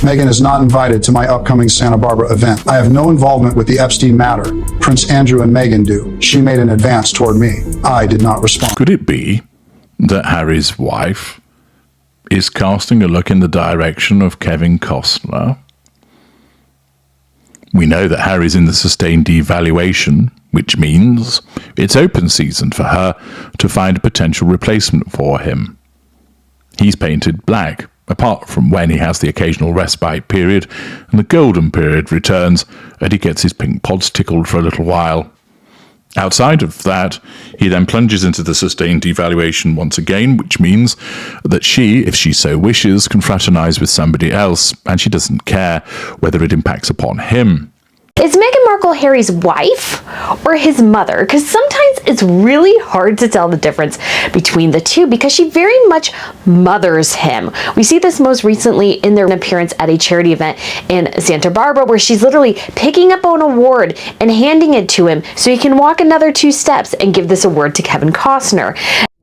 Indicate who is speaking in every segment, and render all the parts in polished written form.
Speaker 1: Meghan is not invited to my upcoming Santa Barbara event. I have no involvement with the Epstein matter. Prince Andrew and Meghan do. She made an advance toward me. I did not respond.
Speaker 2: Could it be that Harry's wife is casting a look in the direction of Kevin Costner? We know that Harry's in the sustained devaluation, which means it's open season for her to find a potential replacement for him. He's painted black, apart from when he has the occasional respite period, and the golden period returns and he gets his pink pods tickled for a little while. Outside of that, he then plunges into the sustained devaluation once again, which means that she, if she so wishes, can fraternize with somebody else, and she doesn't care whether it impacts upon him.
Speaker 3: Is Meghan Markle Harry's wife or his mother? Because sometimes it's really hard to tell the difference between the two because she very much mothers him. We see this most recently in their appearance at a charity event in Santa Barbara where she's literally picking up an award and handing it to him so he can walk another 2 steps and give this award to Kevin Costner.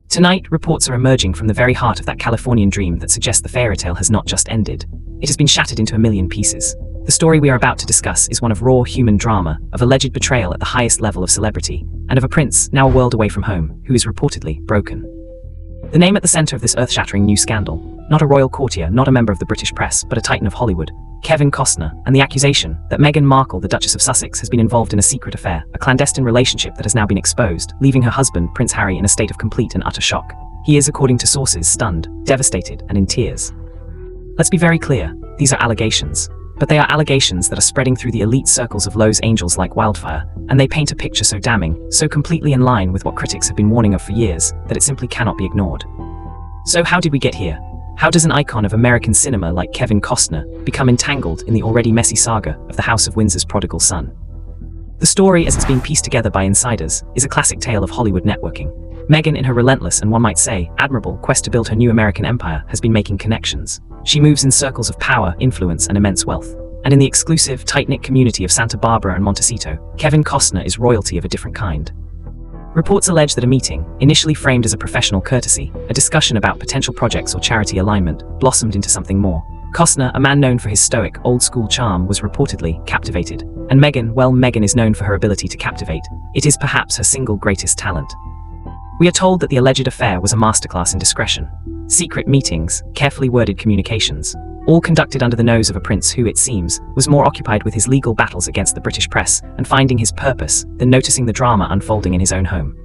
Speaker 4: Tonight, reports are emerging from the very heart of that Californian dream that suggests the fairy tale has not just ended. It has been shattered into a million pieces. The story we are about to discuss is one of raw human drama, of alleged betrayal at the highest level of celebrity, and of a prince, now a world away from home, who is reportedly broken. The name at the center of this earth-shattering new scandal, not a royal courtier, not a member of the British press, but a titan of Hollywood, Kevin Costner, and the accusation that Meghan Markle, the Duchess of Sussex, has been involved in a secret affair, a clandestine relationship that has now been exposed, leaving her husband, Princeharry, in a state of complete and utter shock. He is, according to sources, stunned, devastated, and in tears. Let's be very clear, these are allegations. But they are allegations that are spreading through the elite circles of Los Angeles like wildfire, and they paint a picture so damning, so completely in line with what critics have been warning of for years, that it simply cannot be ignored. So how did we get here? How does an icon of American cinema like Kevin Costner become entangled in the already messy saga of the House of Windsor's prodigal son? The story, as it's being pieced together by insiders, is a classic tale of Hollywood networking. Meghan, in her relentless and one might say, admirable quest to build her new American empire, has been making connections. She moves in circles of power, influence, and immense wealth. And in the exclusive, tight-knit community of Santa Barbara and Montecito, Kevin Costner is royalty of a different kind. Reports allege that a meeting, initially framed as a professional courtesy, a discussion about potential projects or charity alignment, blossomed into something more. Costner, a man known for his stoic, old-school charm, was reportedly captivated. And Meghan, well, Meghan is known for her ability to captivate. It is perhaps her single greatest talent. We are told that the alleged affair was a masterclass in discretion. Secret meetings, carefully worded communications, all conducted under the nose of a prince who, it seems, was more occupied with his legal battles against the British press and finding his purpose than noticing the drama unfolding in his own home.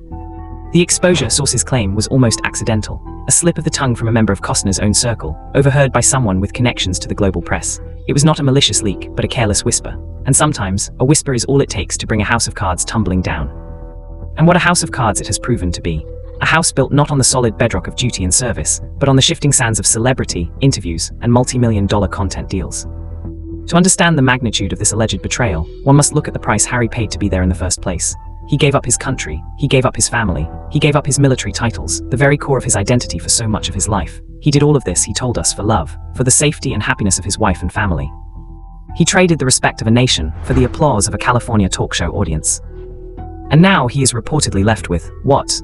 Speaker 4: The exposure, sources claim, was almost accidental, a slip of the tongue from a member of Costner's own circle, overheard by someone with connections to the global press. It was not a malicious leak, but a careless whisper. And sometimes, a whisper is all it takes to bring a house of cards tumbling down. And what a house of cards it has proven to be. A house built not on the solid bedrock of duty and service, but on the shifting sands of celebrity, interviews, and multi-million-dollar content deals. To understand the magnitude of this alleged betrayal, one must look at the price Harry paid to be there in the first place. He gave up his country, he gave up his family, he gave up his military titles, the very core of his identity for so much of his life. He did all of this, he told us, for love, for the safety and happiness of his wife and family. He traded the respect of a nation for the applause of a California talk show audience. And now he is reportedly left with what?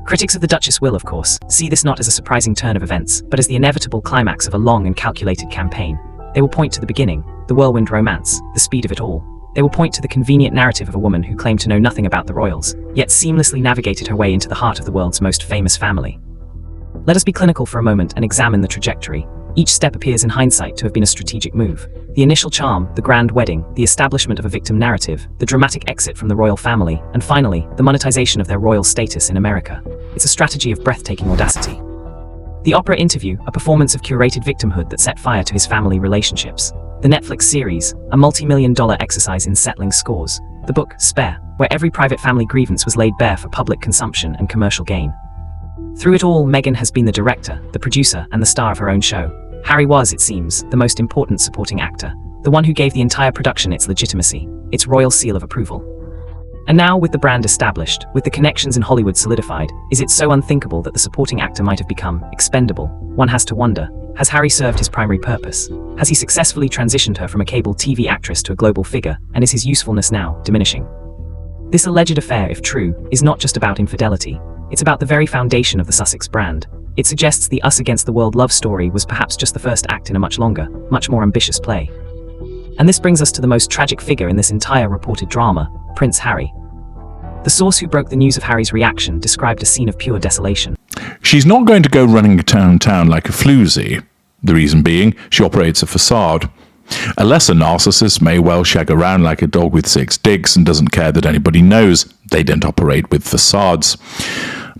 Speaker 4: Critics of the Duchess will, of course, see this not as a surprising turn of events, but as the inevitable climax of a long and calculated campaign. They will point to the beginning, the whirlwind romance, the speed of it all. They will point to the convenient narrative of a woman who claimed to know nothing about the royals, yet seamlessly navigated her way into the heart of the world's most famous family. Let us be clinical for a moment and examine the trajectory. Each step appears in hindsight to have been a strategic move. The initial charm, the grand wedding, the establishment of a victim narrative, the dramatic exit from the royal family, and finally, the monetization of their royal status in America. It's a strategy of breathtaking audacity. The opera interview, a performance of curated victimhood that set fire to his family relationships. The Netflix series, a multi-million-dollar exercise in settling scores. The book, Spare, where every private family grievance was laid bare for public consumption and commercial gain. Through it all, Meghan has been the director, the producer, and the star of her own show. Harry was, it seems, the most important supporting actor, the one who gave the entire production its legitimacy, its royal seal of approval. And now, with the brand established, with the connections in Hollywood solidified, is it so unthinkable that the supporting actor might have become expendable? One has to wonder, has Harry served his primary purpose? Has he successfully transitioned her from a cable TV actress to a global figure, and is his usefulness now diminishing? This alleged affair, if true, is not just about infidelity. It's about the very foundation of the Sussex brand. It suggests the us against the world love story was perhaps just the first act in a much longer, much more ambitious play. And this brings us to the most tragic figure in this entire reported drama, Prince Harry. The source who broke the news of Harry's reaction described a scene of pure desolation.
Speaker 2: She's not going to go running town like a floozy. The reason being, she operates a facade. A lesser narcissist may well shag around like a dog with 6 dicks and doesn't care that anybody knows. They don't operate with facades.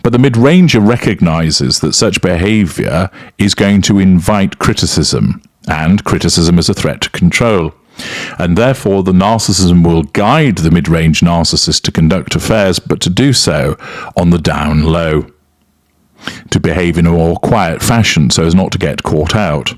Speaker 2: But the mid-ranger recognizes that such behavior is going to invite criticism, and criticism is a threat to control. And therefore, the narcissism will guide the mid-range narcissist to conduct affairs, but to do so on the down low, to behave in a more quiet fashion so as not to get caught out.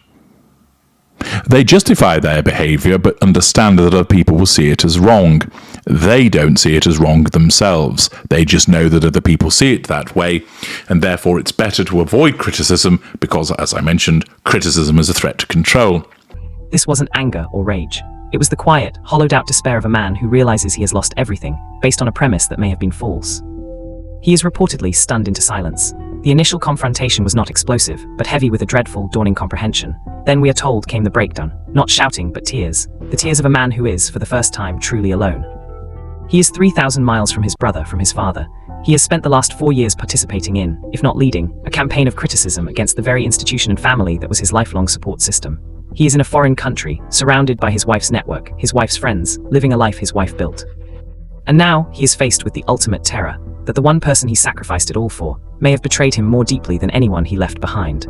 Speaker 2: They justify their behavior, but understand that other people will see it as wrong. They don't see it as wrong themselves. They just know that other people see it that way, and therefore it's better to avoid criticism because, as I mentioned, criticism is a threat to control.
Speaker 4: This wasn't anger or rage. It was the quiet, hollowed-out despair of a man who realizes he has lost everything, based on a premise that may have been false. He is reportedly stunned into silence. The initial confrontation was not explosive, but heavy with a dreadful, dawning comprehension. Then we are told came the breakdown. Not shouting, but tears. The tears of a man who is, for the first time, truly alone. He is 3,000 miles from his brother, from his father. He has spent the last 4 years participating in, if not leading, a campaign of criticism against the very institution and family that was his lifelong support system. He is in a foreign country, surrounded by his wife's network, his wife's friends, living a life his wife built. And now, he is faced with the ultimate terror, that the one person he sacrificed it all for, may have betrayed him more deeply than anyone he left behind.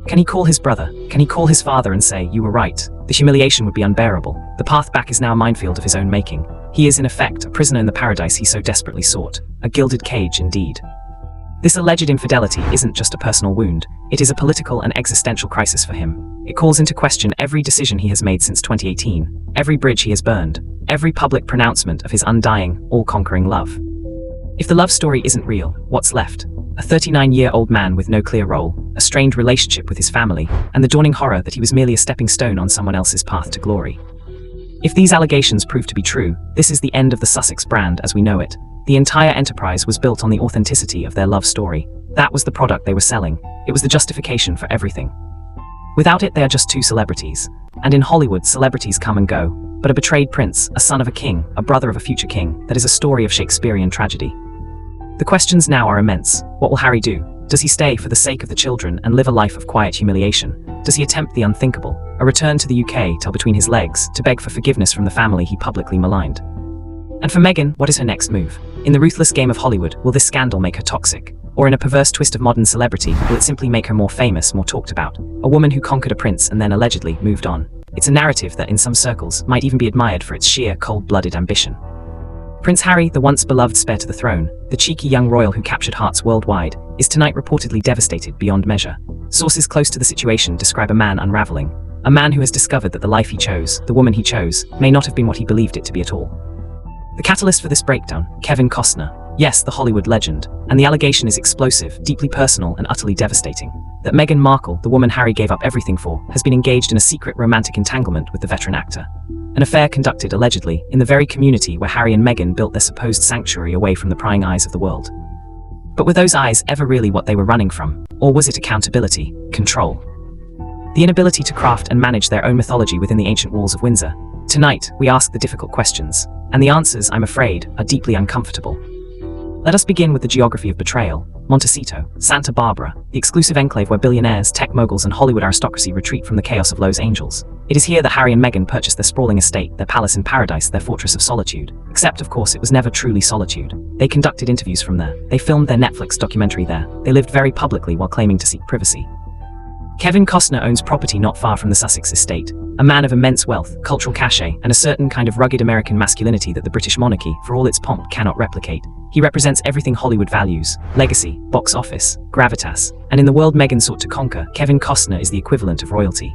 Speaker 4: Can he call his brother? Can he call his father and say, "You were right"? The humiliation would be unbearable. The path back is now a minefield of his own making. He is in effect a prisoner in the paradise he so desperately sought. A gilded cage indeed. This alleged infidelity isn't just a personal wound, it is a political and existential crisis for him. It calls into question every decision he has made since 2018, every bridge he has burned, every public pronouncement of his undying, all-conquering love. If the love story isn't real, what's left? A 39-year-old man with no clear role, a strained relationship with his family, and the dawning horror that he was merely a stepping stone on someone else's path to glory. If these allegations prove to be true, this is the end of the Sussex brand as we know it. The entire enterprise was built on the authenticity of their love story. That was the product they were selling. It was the justification for everything. Without it, they are just two celebrities. And in Hollywood, celebrities come and go. But a betrayed prince, a son of a king, a brother of a future king, that is a story of Shakespearean tragedy. The questions now are immense. What will Harry do? Does he stay for the sake of the children and live a life of quiet humiliation? Does he attempt the unthinkable, a return to the UK till between his legs, to beg for forgiveness from the family he publicly maligned? And for Meghan, what is her next move? In the ruthless game of Hollywood, will this scandal make her toxic? Or in a perverse twist of modern celebrity, will it simply make her more famous, more talked about? A woman who conquered a prince and then allegedly moved on. It's a narrative that in some circles might even be admired for its sheer, cold-blooded ambition. Prince Harry, the once beloved spare to the throne, the cheeky young royal who captured hearts worldwide, is tonight reportedly devastated beyond measure. Sources close to the situation describe a man unraveling. A man who has discovered that the life he chose, the woman he chose, may not have been what he believed it to be at all. The catalyst for this breakdown, Kevin Costner. Yes, the Hollywood legend. And the allegation is explosive, deeply personal, and utterly devastating. That Meghan Markle, the woman Harry gave up everything for, has been engaged in a secret romantic entanglement with the veteran actor. An affair conducted, allegedly, in the very community where Harry and Meghan built their supposed sanctuary away from the prying eyes of the world. But were those eyes ever really what they were running from? Or was it accountability, control? The inability to craft and manage their own mythology within the ancient walls of Windsor? Tonight, we ask the difficult questions. And the answers, I'm afraid, are deeply uncomfortable. Let us begin with the geography of betrayal. Montecito, Santa Barbara, the exclusive enclave where billionaires, tech moguls, and Hollywood aristocracy retreat from the chaos of Los Angeles. It is here that Harry and Meghan purchased their sprawling estate, their palace in paradise, their fortress of solitude. Except, of course, it was never truly solitude. They conducted interviews from there. They filmed their Netflix documentary there. They lived very publicly while claiming to seek privacy. Kevin Costner owns property not far from the Sussex estate. A man of immense wealth, cultural cachet, and a certain kind of rugged American masculinity that the British monarchy, for all its pomp, cannot replicate. He represents everything Hollywood values: legacy, box office, gravitas. And in the world Meghan sought to conquer, Kevin Costner is the equivalent of royalty.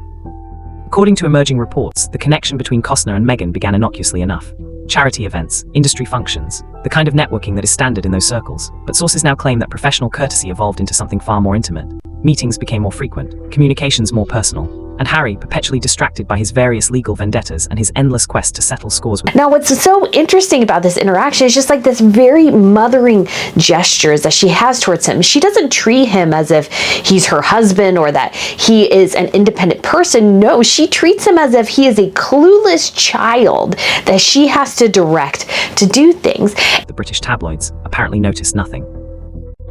Speaker 4: According to emerging reports, the connection between Costner and Meghan began innocuously enough. Charity events, industry functions, the kind of networking that is standard in those circles. But sources now claim that professional courtesy evolved into something far more intimate. Meetings became more frequent, communications more personal. and Harry perpetually distracted by his various legal vendettas and his endless quest to settle scores with.
Speaker 3: Now, what's so interesting about this interaction is just like this very mothering gestures that she has towards him. She doesn't treat him as if he's her husband or that he is an independent person. No, she treats him as if he is a clueless child that she has to direct to do things.
Speaker 4: The British tabloids apparently noticed nothing.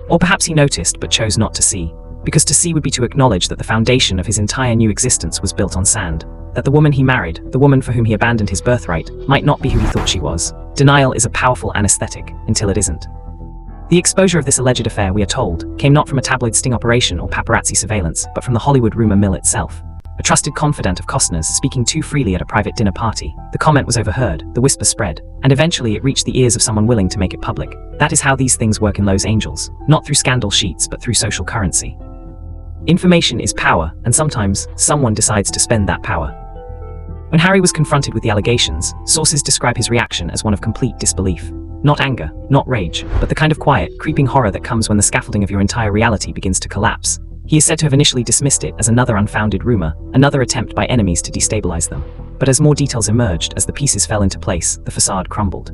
Speaker 4: Or perhaps he noticed but chose not to see, because to see would be to acknowledge that the foundation of his entire new existence was built on sand, that the woman he married, the woman for whom he abandoned his birthright, might not be who he thought she was. Denial is a powerful anesthetic until it isn't. The exposure of this alleged affair, we are told, came not from a tabloid sting operation or paparazzi surveillance, but from the Hollywood rumor mill itself. A trusted confidant of Costner's speaking too freely at a private dinner party. The comment was overheard, the whisper spread, and eventually it reached the ears of someone willing to make it public. That is how these things work in Los Angeles, not through scandal sheets but through social currency. Information is power, and sometimes someone decides to spend that power. When Harry was confronted with the allegations, sources describe his reaction as one of complete disbelief. Not anger, not rage, but the kind of quiet, creeping horror that comes when the scaffolding of your entire reality begins to collapse. He is said to have initially dismissed it as another unfounded rumor, another attempt by enemies to destabilize them. But as more details emerged, as the pieces fell into place, the facade crumbled.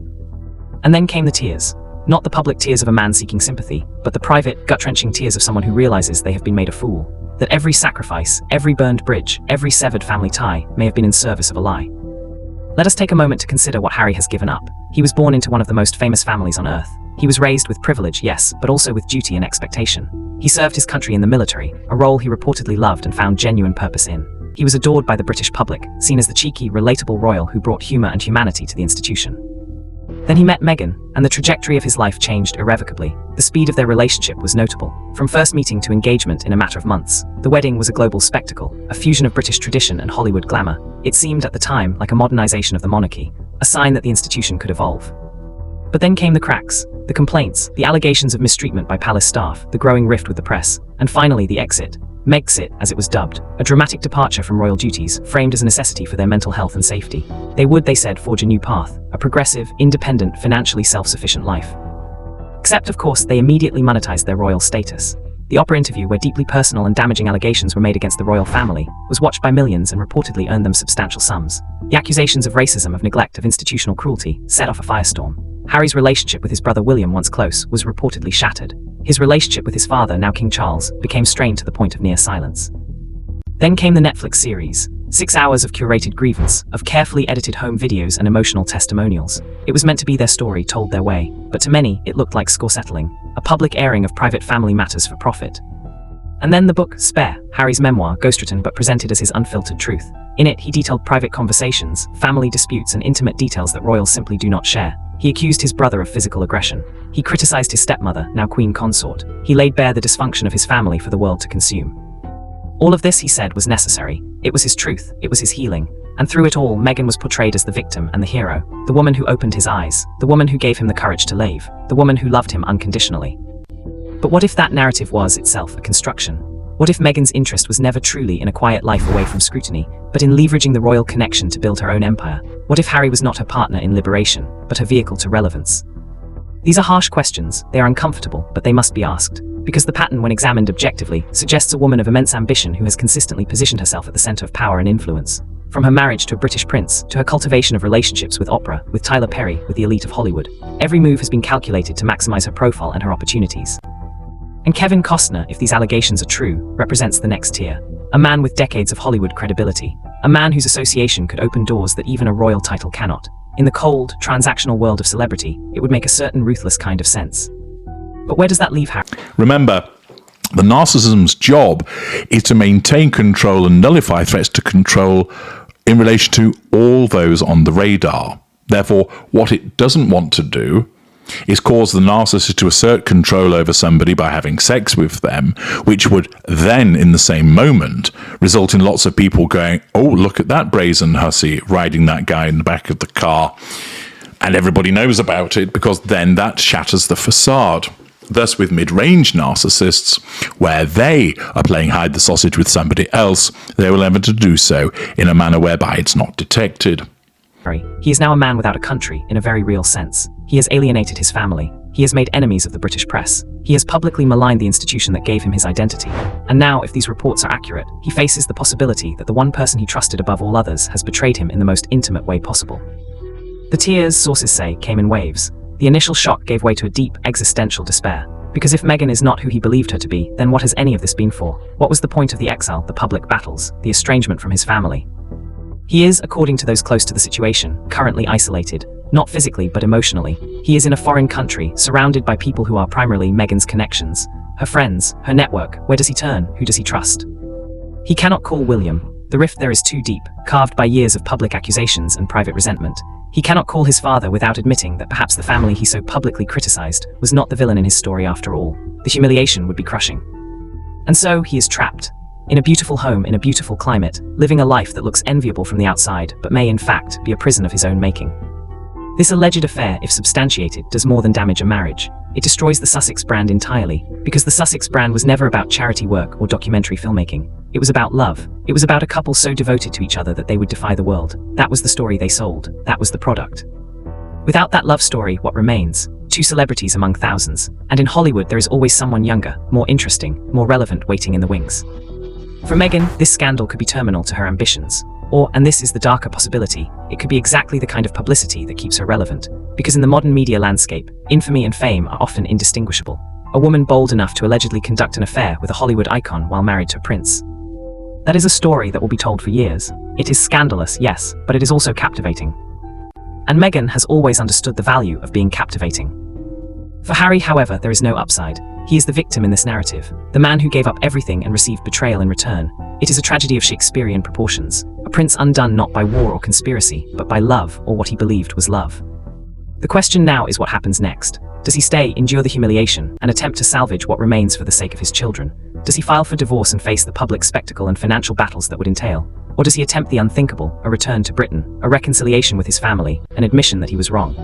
Speaker 4: And then came the tears. Not the public tears of a man seeking sympathy, but the private, gut-wrenching tears of someone who realizes they have been made a fool. That every sacrifice, every burned bridge, every severed family tie may have been in service of a lie. Let us take a moment to consider what Harry has given up. He was born into one of the most famous families on earth. He was raised with privilege, yes, but also with duty and expectation. He served his country in the military, a role he reportedly loved and found genuine purpose in. He was adored by the British public, seen as the cheeky, relatable royal who brought humor and humanity to the institution. Then he met Meghan, and the trajectory of his life changed irrevocably. The speed of their relationship was notable. From first meeting to engagement in a matter of months, the wedding was a global spectacle, a fusion of British tradition and Hollywood glamour. It seemed at the time like a modernization of the monarchy, a sign that the institution could evolve. But then came the cracks, the complaints, the allegations of mistreatment by palace staff, the growing rift with the press, and finally the exit. Megxit, as it was dubbed, a dramatic departure from royal duties, framed as a necessity for their mental health and safety. They would, they said, forge a new path, a progressive, independent, financially self-sufficient life. Except, of course, they immediately monetized their royal status. The opera interview, where deeply personal and damaging allegations were made against the royal family, was watched by millions and reportedly earned them substantial sums. The accusations of racism, of neglect, of institutional cruelty set off a firestorm. Harry's relationship with his brother William, once close, was reportedly shattered. His relationship with his father, now King Charles, became strained to the point of near silence. Then came the Netflix series. 6 hours of curated grievance, of carefully edited home videos and emotional testimonials. It was meant to be their story told their way, but to many, it looked like score settling, a public airing of private family matters for profit. And then the book, Spare, Harry's memoir, ghostwritten but presented as his unfiltered truth. In it, he detailed private conversations, family disputes, and intimate details that royals simply do not share. He accused his brother of physical aggression. He criticized his stepmother, now queen consort. He laid bare the dysfunction of his family for the world to consume. All of this, he said, was necessary. It was his truth, it was his healing. And through it all, Meghan was portrayed as the victim and the hero, the woman who opened his eyes, the woman who gave him the courage to leave, the woman who loved him unconditionally. But what if that narrative was itself a construction? What if Meghan's interest was never truly in a quiet life away from scrutiny, but in leveraging the royal connection to build her own empire? What if Harry was not her partner in liberation, but her vehicle to relevance? These are harsh questions, they are uncomfortable, but they must be asked. Because the pattern, when examined objectively, suggests a woman of immense ambition who has consistently positioned herself at the center of power and influence. From her marriage to a British prince, to her cultivation of relationships with opera, with Tyler Perry, with the elite of Hollywood. Every move has been calculated to maximize her profile and her opportunities. And Kevin Costner, if these allegations are true, represents the next tier. A man with decades of Hollywood credibility. A man whose association could open doors that even a royal title cannot. In the cold, transactional world of celebrity, it would make a certain ruthless kind of sense. But where does that leave Harry?
Speaker 2: Remember, the narcissism's job is to maintain control and nullify threats to control in relation to all those on the radar. Therefore, what it doesn't want to do is cause the narcissist to assert control over somebody by having sex with them, which would then, in the same moment, result in lots of people going, oh, look at that brazen hussy riding that guy in the back of the car. And everybody knows about it, because then that shatters the facade. Thus, with mid-range narcissists, where they are playing hide the sausage with somebody else, they will endeavour to do so in a manner whereby it's not detected.
Speaker 4: He is now a man without a country in a very real sense. He has alienated his family. He has made enemies of the British press. He has publicly maligned the institution that gave him his identity. And now, if these reports are accurate, he faces the possibility that the one person he trusted above all others has betrayed him in the most intimate way possible. The tears, sources say, came in waves. The initial shock gave way to a deep, existential despair. Because if Meghan is not who he believed her to be, then what has any of this been for? What was the point of the exile, the public battles, the estrangement from his family? He is, according to those close to the situation, currently isolated, not physically but emotionally. He is in a foreign country, surrounded by people who are primarily Meghan's connections, her friends, her network. Where does he turn? Who does he trust? He cannot call William. The rift there is too deep, carved by years of public accusations and private resentment. He cannot call his father without admitting that perhaps the family he so publicly criticized was not the villain in his story after all. The humiliation would be crushing. And so he is trapped. In a beautiful home, in a beautiful climate, living a life that looks enviable from the outside, but may in fact be a prison of his own making. This alleged affair, if substantiated, does more than damage a marriage. It destroys the Sussex brand entirely, because the Sussex brand was never about charity work or documentary filmmaking. It was about love. It was about a couple so devoted to each other that they would defy the world. That was the story they sold. That was the product. Without that love story, what remains? Two celebrities among thousands. And in Hollywood, there is always someone younger, more interesting, more relevant waiting in the wings. For Meghan, this scandal could be terminal to her ambitions. Or, and this is the darker possibility, it could be exactly the kind of publicity that keeps her relevant. Because in the modern media landscape, infamy and fame are often indistinguishable. A woman bold enough to allegedly conduct an affair with a Hollywood icon while married to a prince. That is a story that will be told for years. It is scandalous, yes, but it is also captivating. And Meghan has always understood the value of being captivating. For Harry, however, there is no upside. He is the victim in this narrative, the man who gave up everything and received betrayal in return. It is a tragedy of Shakespearean proportions, a prince undone not by war or conspiracy, but by love, or what he believed was love. The question now is what happens next. Does he stay, endure the humiliation, and attempt to salvage what remains for the sake of his children? Does he file for divorce and face the public spectacle and financial battles that would entail? Or does he attempt the unthinkable, a return to Britain, a reconciliation with his family, an admission that he was wrong?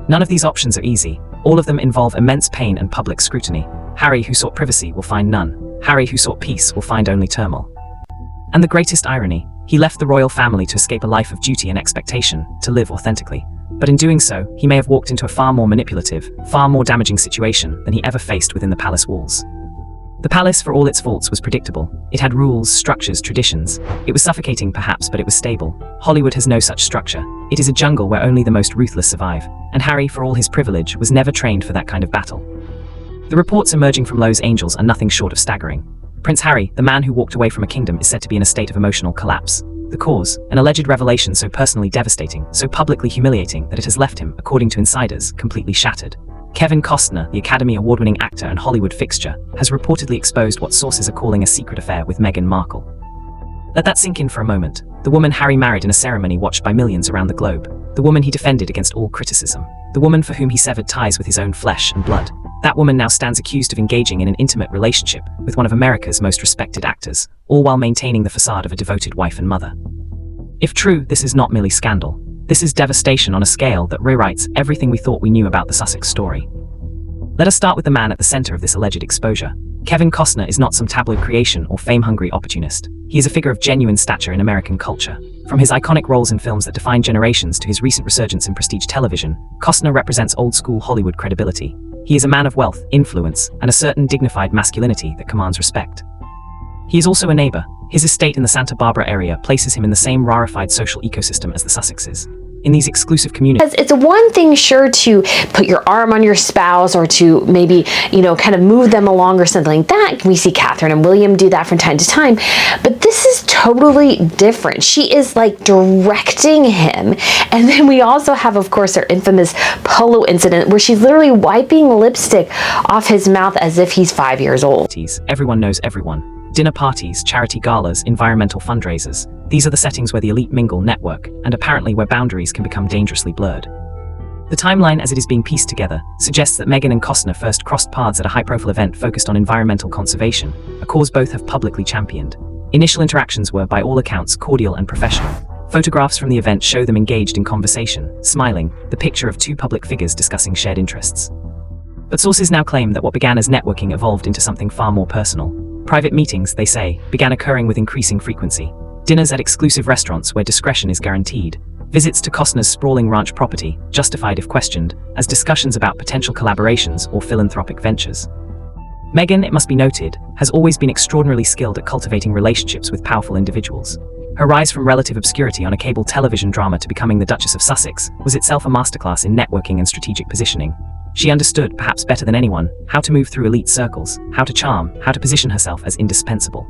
Speaker 4: None of these options are easy. All of them involve immense pain and public scrutiny. Harry, who sought privacy, will find none. Harry, who sought peace, will find only turmoil. And the greatest irony, he left the royal family to escape a life of duty and expectation, to live authentically. But in doing so, he may have walked into a far more manipulative, far more damaging situation than he ever faced within the palace walls. The palace, for all its faults, was predictable. It had rules, structures, traditions. It was suffocating perhaps, but it was stable. Hollywood has no such structure. It is a jungle where only the most ruthless survive. And Harry, for all his privilege, was never trained for that kind of battle. The reports emerging from Los Angeles are nothing short of staggering. Princeharry, the man who walked away from a kingdom, is said to be in a state of emotional collapse. The cause, an alleged revelation so personally devastating, so publicly humiliating that it has left him, according to insiders, completely shattered. Kevin Costner, the Academy Award-winning actor and Hollywood fixture, has reportedly exposed what sources are calling a secret affair with Meghan Markle. Let that sink in for a moment. The woman Harry married in a ceremony watched by millions around the globe. The woman he defended against all criticism. The woman for whom he severed ties with his own flesh and blood. That woman now stands accused of engaging in an intimate relationship with one of America's most respected actors, all while maintaining the facade of a devoted wife and mother. If true, this is not merely scandal. This is devastation on a scale that rewrites everything we thought we knew about the Sussex story. Let us start with the man at the center of this alleged exposure. Kevin Costner is not some tabloid creation or fame-hungry opportunist. He is a figure of genuine stature in American culture. From his iconic roles in films that define generations to his recent resurgence in prestige television, Costner represents old-school Hollywood credibility. He is a man of wealth, influence, and a certain dignified masculinity that commands respect. He is also a neighbor. His estate in the Santa Barbara area places him in the same rarefied social ecosystem as the Sussexes. In these exclusive communities.
Speaker 3: It's one thing, sure, to put your arm on your spouse or to maybe, kind of move them along or something like that. We see Catherine and William do that from time to time. But this is totally different. She is like directing him. And then we also have, of course, her infamous polo incident where she's literally wiping lipstick off his mouth as if he's 5 years old.
Speaker 4: Everyone knows everyone. Dinner parties, charity galas, environmental fundraisers. These are the settings where the elite mingle, network, and apparently where boundaries can become dangerously blurred. The timeline as it is being pieced together suggests that Meghan and Costner first crossed paths at a high-profile event focused on environmental conservation, a cause both have publicly championed. Initial interactions were, by all accounts, cordial and professional. Photographs from the event show them engaged in conversation, smiling, the picture of two public figures discussing shared interests. But sources now claim that what began as networking evolved into something far more personal. Private meetings, they say, began occurring with increasing frequency. Dinners at exclusive restaurants where discretion is guaranteed. visits to Costner's sprawling ranch property, justified if questioned, as discussions about potential collaborations or philanthropic ventures. Meghan, it must be noted, has always been extraordinarily skilled at cultivating relationships with powerful individuals. Her rise from relative obscurity on a cable television drama to becoming the Duchess of Sussex was itself a masterclass in networking and strategic positioning. She understood, perhaps better than anyone, how to move through elite circles, how to charm, how to position herself as indispensable.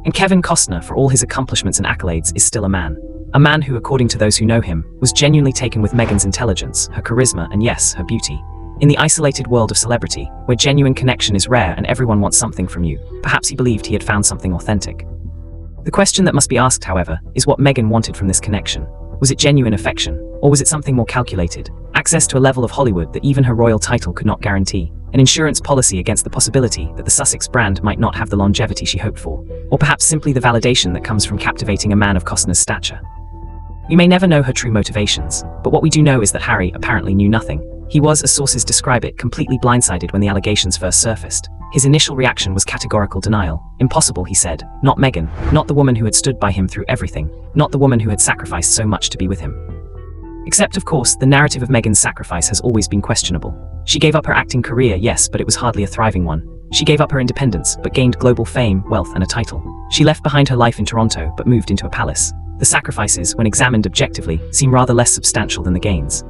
Speaker 4: And Kevin Costner, for all his accomplishments and accolades, is still a man. A man who, according to those who know him, was genuinely taken with Meghan's intelligence, her charisma, and yes, her beauty. In the isolated world of celebrity, where genuine connection is rare and everyone wants something from you, perhaps he believed he had found something authentic. The question that must be asked, however, is what Meghan wanted from this connection. Was it genuine affection, or was it something more calculated? Access to a level of Hollywood that even her royal title could not guarantee, an insurance policy against the possibility that the Sussex brand might not have the longevity she hoped for, or perhaps simply the validation that comes from captivating a man of Costner's stature. We may never know her true motivations, but what we do know is that Harry apparently knew nothing. He was, as sources describe it, completely blindsided when the allegations first surfaced. His initial reaction was categorical denial. Impossible, he said. Not Meghan, not the woman who had stood by him through everything, not the woman who had sacrificed so much to be with him. Except, of course, the narrative of Meghan's sacrifice has always been questionable. She gave up her acting career, yes, but it was hardly a thriving one. She gave up her independence, but gained global fame, wealth, and a title. She left behind her life in Toronto, but moved into a palace. The sacrifices, when examined objectively, seem rather less substantial than the gains.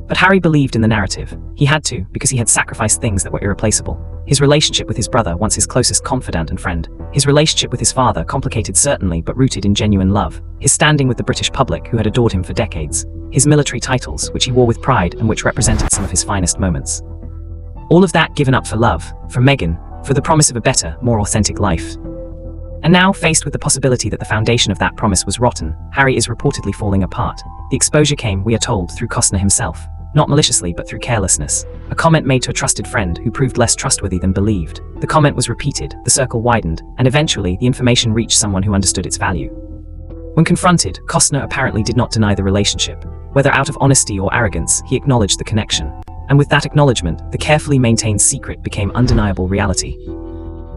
Speaker 4: But Harry believed in the narrative. He had to, because he had sacrificed things that were irreplaceable. His relationship with his brother, once his closest confidant and friend. His relationship with his father, complicated certainly, but rooted in genuine love. His standing with the British public, who had adored him for decades. His military titles, which he wore with pride and which represented some of his finest moments. All of that given up for love, for Meghan, for the promise of a better, more authentic life. And now, faced with the possibility that the foundation of that promise was rotten, Harry is reportedly falling apart. The exposure came, we are told, through Costner himself. Not maliciously, but through carelessness. A comment made to a trusted friend who proved less trustworthy than believed. The comment was repeated, the circle widened, and eventually the information reached someone who understood its value. When confronted, Costner apparently did not deny the relationship. Whether out of honesty or arrogance, he acknowledged the connection. And with that acknowledgement, the carefully maintained secret became undeniable reality.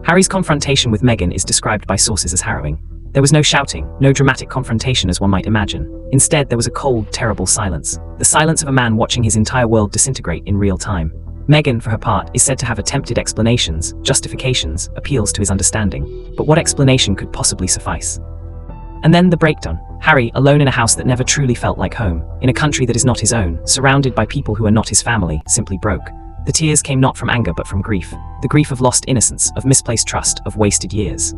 Speaker 4: Harry's confrontation with Meghan is described by sources as harrowing. There was no shouting, no dramatic confrontation as one might imagine. Instead, there was a cold, terrible silence. The silence of a man watching his entire world disintegrate in real time. Meghan, for her part, is said to have attempted explanations, justifications, appeals to his understanding. But what explanation could possibly suffice? And then the breakdown. Harry, alone in a house that never truly felt like home, in a country that is not his own, surrounded by people who are not his family, simply broke. The tears came not from anger but from grief. The grief of lost innocence, of misplaced trust, of wasted years.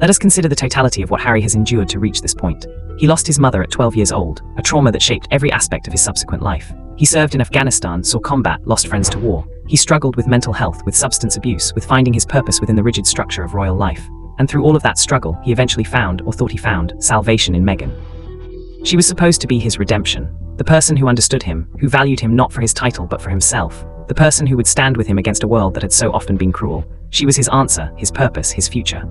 Speaker 4: Let us consider the totality of what Harry has endured to reach this point. He lost his mother at 12 years old, a trauma that shaped every aspect of his subsequent life. He served in Afghanistan, saw combat, lost friends to war. He struggled with mental health, with substance abuse, with finding his purpose within the rigid structure of royal life. And through all of that struggle, he eventually found, or thought he found, salvation in Meghan. She was supposed to be his redemption. The person who understood him, who valued him not for his title but for himself. The person who would stand with him against a world that had so often been cruel. She was his answer, his purpose, his future.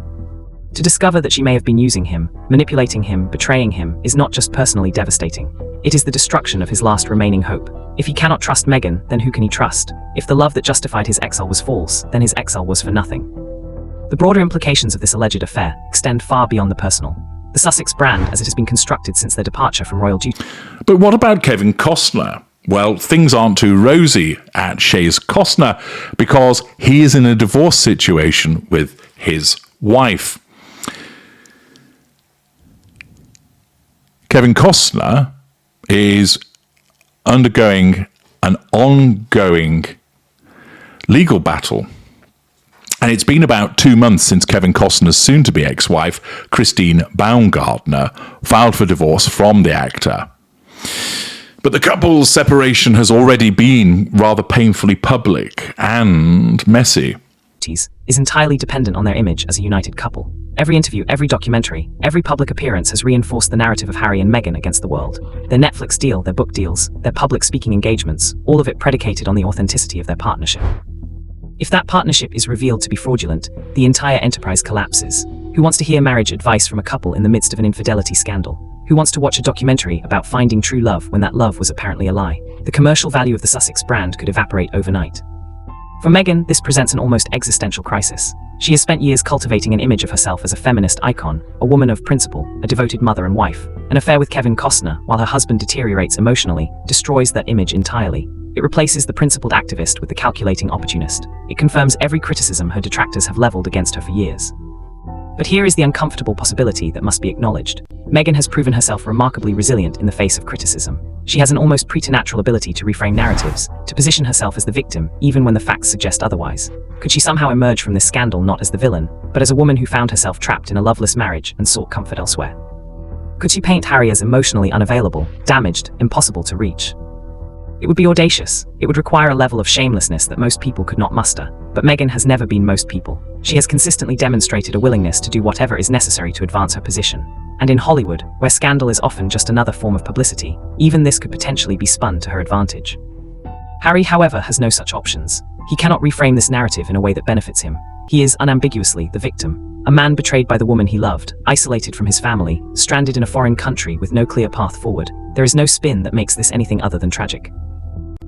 Speaker 4: To discover that she may have been using him, manipulating him, betraying him, is not just personally devastating. It is the destruction of his last remaining hope. If he cannot trust Meghan, then who can he trust? If the love that justified his exile was false, then his exile was for nothing. The broader implications of this alleged affair extend far beyond the personal. The Sussex brand, as it has been constructed since their departure from royal duty.
Speaker 2: But what about Kevin Costner? Well, things aren't too rosy at Shays Costner because he is in a divorce situation with his wife. Kevin Costner is undergoing an ongoing legal battle. And it's been about 2 months since Kevin Costner's soon-to-be ex-wife, Christine Baumgartner, filed for divorce from the actor. But the couple's separation has already been rather painfully public and messy.
Speaker 4: Is entirely dependent on their image as a united couple. Every interview, every documentary, every public appearance has reinforced the narrative of Harry and Meghan against the world. Their Netflix deal, their book deals, their public speaking engagements, all of it predicated on the authenticity of their partnership. If that partnership is revealed to be fraudulent, the entire enterprise collapses. Who wants to hear marriage advice from a couple in the midst of an infidelity scandal? Who wants to watch a documentary about finding true love when that love was apparently a lie? The commercial value of the Sussex brand could evaporate overnight. For Meghan, this presents an almost existential crisis. She has spent years cultivating an image of herself as a feminist icon, a woman of principle, a devoted mother and wife. An affair with Kevin Costner, while her husband deteriorates emotionally, destroys that image entirely. It replaces the principled activist with the calculating opportunist. It confirms every criticism her detractors have leveled against her for years. But here is the uncomfortable possibility that must be acknowledged. Meghan has proven herself remarkably resilient in the face of criticism. She has an almost preternatural ability to reframe narratives, to position herself as the victim, even when the facts suggest otherwise. Could she somehow emerge from this scandal not as the villain, but as a woman who found herself trapped in a loveless marriage and sought comfort elsewhere? Could she paint Harry as emotionally unavailable, damaged, impossible to reach? It would be audacious. It would require a level of shamelessness that most people could not muster. But Meghan has never been most people. She has consistently demonstrated a willingness to do whatever is necessary to advance her position. And in Hollywood, where scandal is often just another form of publicity, even this could potentially be spun to her advantage. Harry, however, has no such options. He cannot reframe this narrative in a way that benefits him. He is unambiguously the victim. A man betrayed by the woman he loved, isolated from his family, stranded in a foreign country with no clear path forward. There is no spin that makes this anything other than tragic.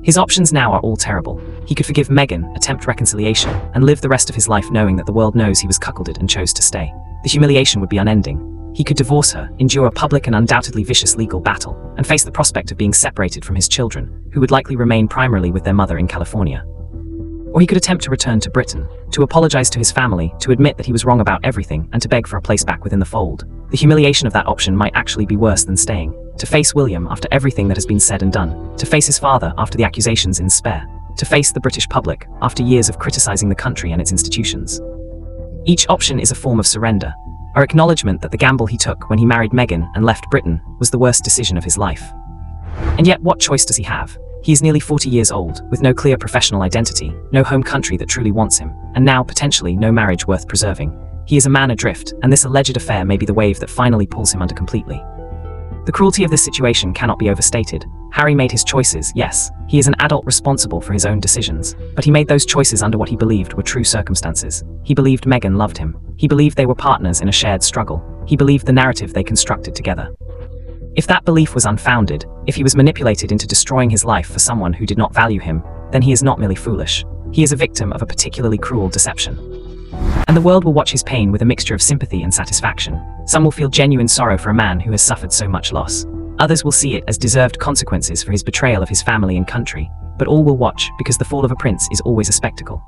Speaker 4: His options now are all terrible. He could forgive Meghan, attempt reconciliation, and live the rest of his life knowing that the world knows he was cuckolded and chose to stay. The humiliation would be unending. He could divorce her, endure a public and undoubtedly vicious legal battle, and face the prospect of being separated from his children, who would likely remain primarily with their mother in California. Or he could attempt to return to Britain, to apologize to his family, to admit that he was wrong about everything, and to beg for a place back within the fold. The humiliation of that option might actually be worse than staying. To face William after everything that has been said and done. To face his father after the accusations in Spare. To face the British public after years of criticizing the country and its institutions. Each option is a form of surrender, or acknowledgement that the gamble he took when he married Meghan and left Britain was the worst decision of his life. And yet, what choice does he have? He is nearly 40 years old, with no clear professional identity, no home country that truly wants him, and now, potentially, no marriage worth preserving. He is a man adrift, and this alleged affair may be the wave that finally pulls him under completely. The cruelty of this situation cannot be overstated. Harry made his choices, yes. He is an adult responsible for his own decisions. But he made those choices under what he believed were true circumstances. He believed Meghan loved him. He believed they were partners in a shared struggle. He believed the narrative they constructed together. If that belief was unfounded, if he was manipulated into destroying his life for someone who did not value him, then he is not merely foolish. He is a victim of a particularly cruel deception. And the world will watch his pain with a mixture of sympathy and satisfaction. Some will feel genuine sorrow for a man who has suffered so much loss. Others will see it as deserved consequences for his betrayal of his family and country. But all will watch because the fall of a prince is always a spectacle.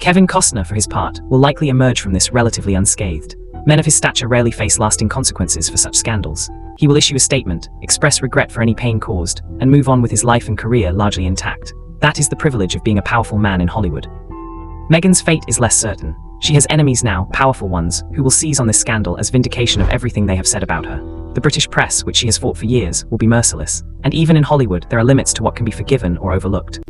Speaker 4: Kevin Costner, for his part, will likely emerge from this relatively unscathed. Men of his stature rarely face lasting consequences for such scandals. He will issue a statement, express regret for any pain caused, and move on with his life and career largely intact. That is the privilege of being a powerful man in Hollywood. Meghan's fate is less certain. She has enemies now, powerful ones, who will seize on this scandal as vindication of everything they have said about her. The British press, which she has fought for years, will be merciless. And even in Hollywood, there are limits to what can be forgiven or overlooked.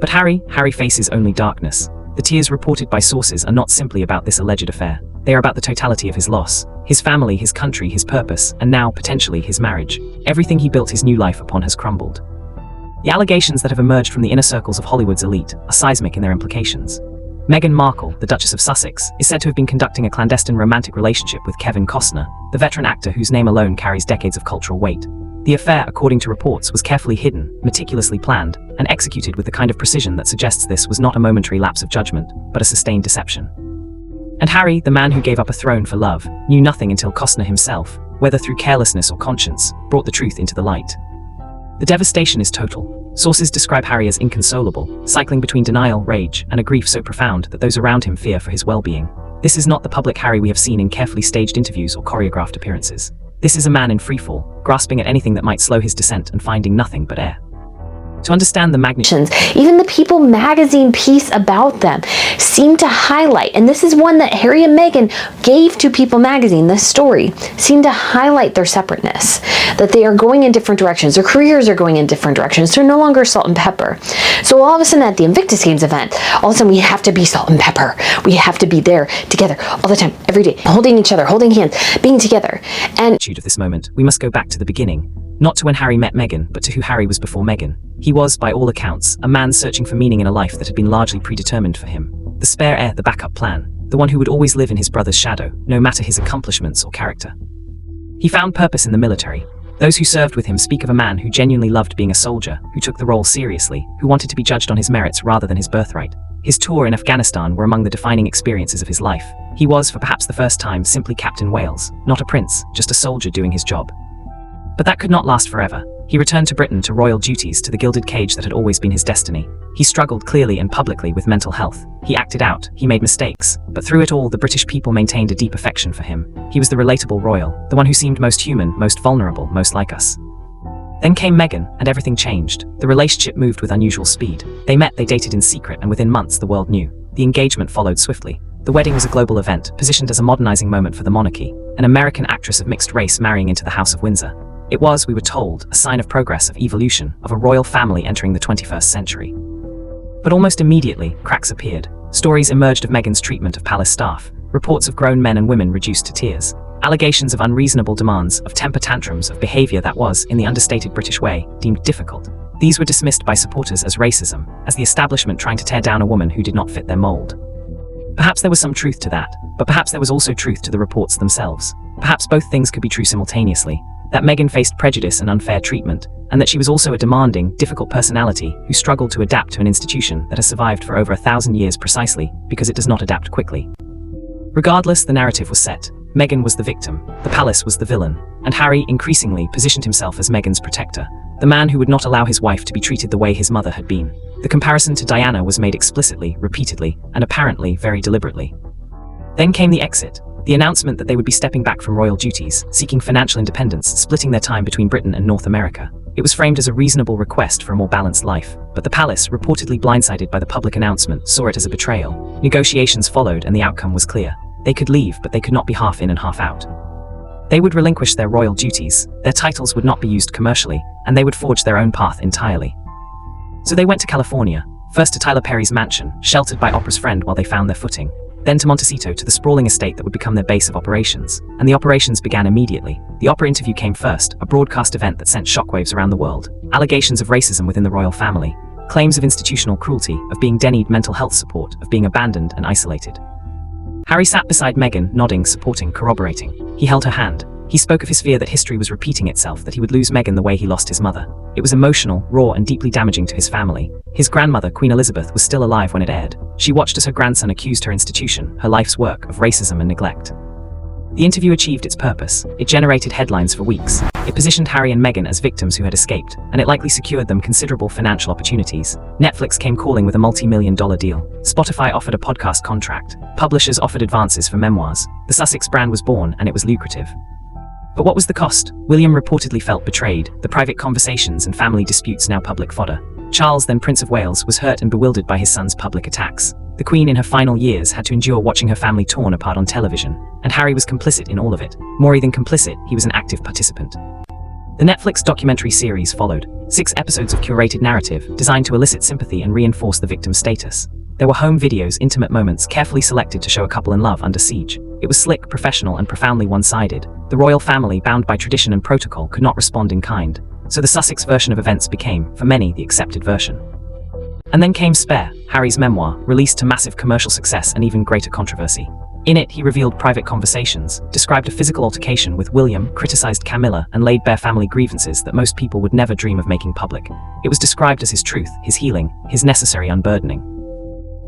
Speaker 4: But Harry faces only darkness. The tears reported by sources are not simply about this alleged affair. They are about the totality of his loss. His family, his country, his purpose, and now, potentially, his marriage. Everything he built his new life upon has crumbled. The allegations that have emerged from the inner circles of Hollywood's elite are seismic in their implications. Meghan Markle, the Duchess of Sussex, is said to have been conducting a clandestine romantic relationship with Kevin Costner, the veteran actor whose name alone carries decades of cultural weight. The affair, according to reports, was carefully hidden, meticulously planned, and executed with the kind of precision that suggests this was not a momentary lapse of judgment, but a sustained deception. And Harry, the man who gave up a throne for love, knew nothing until Costner himself, whether through carelessness or conscience, brought the truth into the light. The devastation is total. Sources describe Harry as inconsolable, cycling between denial, rage, and a grief so profound that those around him fear for his well-being. This is not the public Harry we have seen in carefully staged interviews or choreographed appearances. This is a man in freefall, grasping at anything that might slow his descent and finding nothing but air. To understand the magnitude,
Speaker 3: even the People magazine piece about them seemed to highlight, and this is one that Harry and Meghan gave to People magazine, this story, seemed to highlight their separateness, that they are going in different directions, their careers are going in different directions, they're no longer salt and pepper. So all of a sudden at the Invictus Games event, all of a sudden we have to be salt and pepper. We have to be there together all the time, every day, holding each other, holding hands, being together. And
Speaker 4: of this moment, we must go back to the beginning. Not to when Harry met Meghan, but to who Harry was before Meghan. He was, by all accounts, a man searching for meaning in a life that had been largely predetermined for him. The spare heir, the backup plan, the one who would always live in his brother's shadow, no matter his accomplishments or character. He found purpose in the military. Those who served with him speak of a man who genuinely loved being a soldier, who took the role seriously, who wanted to be judged on his merits rather than his birthright. His tour in Afghanistan were among the defining experiences of his life. He was, for perhaps the first time, simply Captain Wales, not a prince, just a soldier doing his job. But that could not last forever. He returned to Britain to royal duties, to the gilded cage that had always been his destiny. He struggled clearly and publicly with mental health. He acted out, he made mistakes, but through it all the British people maintained a deep affection for him. He was the relatable royal, the one who seemed most human, most vulnerable, most like us. Then came Meghan, and everything changed. The relationship moved with unusual speed. They met, they dated in secret, and within months the world knew. The engagement followed swiftly. The wedding was a global event, positioned as a modernizing moment for the monarchy, an American actress of mixed race marrying into the House of Windsor. It was, we were told, a sign of progress, of evolution, of a royal family entering the 21st century. But almost immediately, cracks appeared. Stories emerged of Meghan's treatment of palace staff, reports of grown men and women reduced to tears, allegations of unreasonable demands, of temper tantrums, of behavior that was, in the understated British way, deemed difficult. These were dismissed by supporters as racism, as the establishment trying to tear down a woman who did not fit their mold. Perhaps there was some truth to that, but perhaps there was also truth to the reports themselves. Perhaps both things could be true simultaneously, that Meghan faced prejudice and unfair treatment, and that she was also a demanding, difficult personality who struggled to adapt to an institution that has survived for over 1,000 years precisely because it does not adapt quickly. Regardless, the narrative was set. Meghan was the victim, the palace was the villain, and Harry increasingly positioned himself as Meghan's protector, the man who would not allow his wife to be treated the way his mother had been. The comparison to Diana was made explicitly, repeatedly, and apparently very deliberately. Then came the exit, the announcement that they would be stepping back from royal duties, seeking financial independence, splitting their time between Britain and North America. It was framed as a reasonable request for a more balanced life, but the palace, reportedly blindsided by the public announcement, saw it as a betrayal. Negotiations followed and the outcome was clear. They could leave, but they could not be half in and half out. They would relinquish their royal duties, their titles would not be used commercially, and they would forge their own path entirely. So they went to California, first to Tyler Perry's mansion, sheltered by Oprah's friend while they found their footing, then to Montecito, to the sprawling estate that would become their base of operations. And the operations began immediately. The Oprah interview came first, a broadcast event that sent shockwaves around the world. Allegations of racism within the royal family, claims of institutional cruelty, of being denied mental health support, of being abandoned and isolated. Harry sat beside Meghan, nodding, supporting, corroborating. He held her hand. He spoke of his fear that history was repeating itself, that he would lose Meghan the way he lost his mother. It was emotional, raw, and deeply damaging to his family. His grandmother, Queen Elizabeth, was still alive when it aired. She watched as her grandson accused her institution, her life's work, of racism and neglect. The interview achieved its purpose. It generated headlines for weeks. It positioned Harry and Meghan as victims who had escaped, and it likely secured them considerable financial opportunities. Netflix came calling with a multi-million-dollar deal. Spotify offered a podcast contract. Publishers offered advances for memoirs. The Sussex brand was born, and it was lucrative. But what was the cost? William reportedly felt betrayed, the private conversations and family disputes now public fodder. Charles, then Prince of Wales, was hurt and bewildered by his son's public attacks. The Queen in her final years had to endure watching her family torn apart on television, and Harry was complicit in all of it. More than complicit, he was an active participant. The Netflix documentary series followed, 6 episodes of curated narrative designed to elicit sympathy and reinforce the victim's status. There were home videos, intimate moments carefully selected to show a couple in love under siege. It was slick, professional, and profoundly one-sided. The royal family, bound by tradition and protocol, could not respond in kind. So the Sussex version of events became, for many, the accepted version. And then came Spare, Harry's memoir, released to massive commercial success and even greater controversy. In it, he revealed private conversations, described a physical altercation with William, criticized Camilla, and laid bare family grievances that most people would never dream of making public. It was described as his truth, his healing, his necessary unburdening.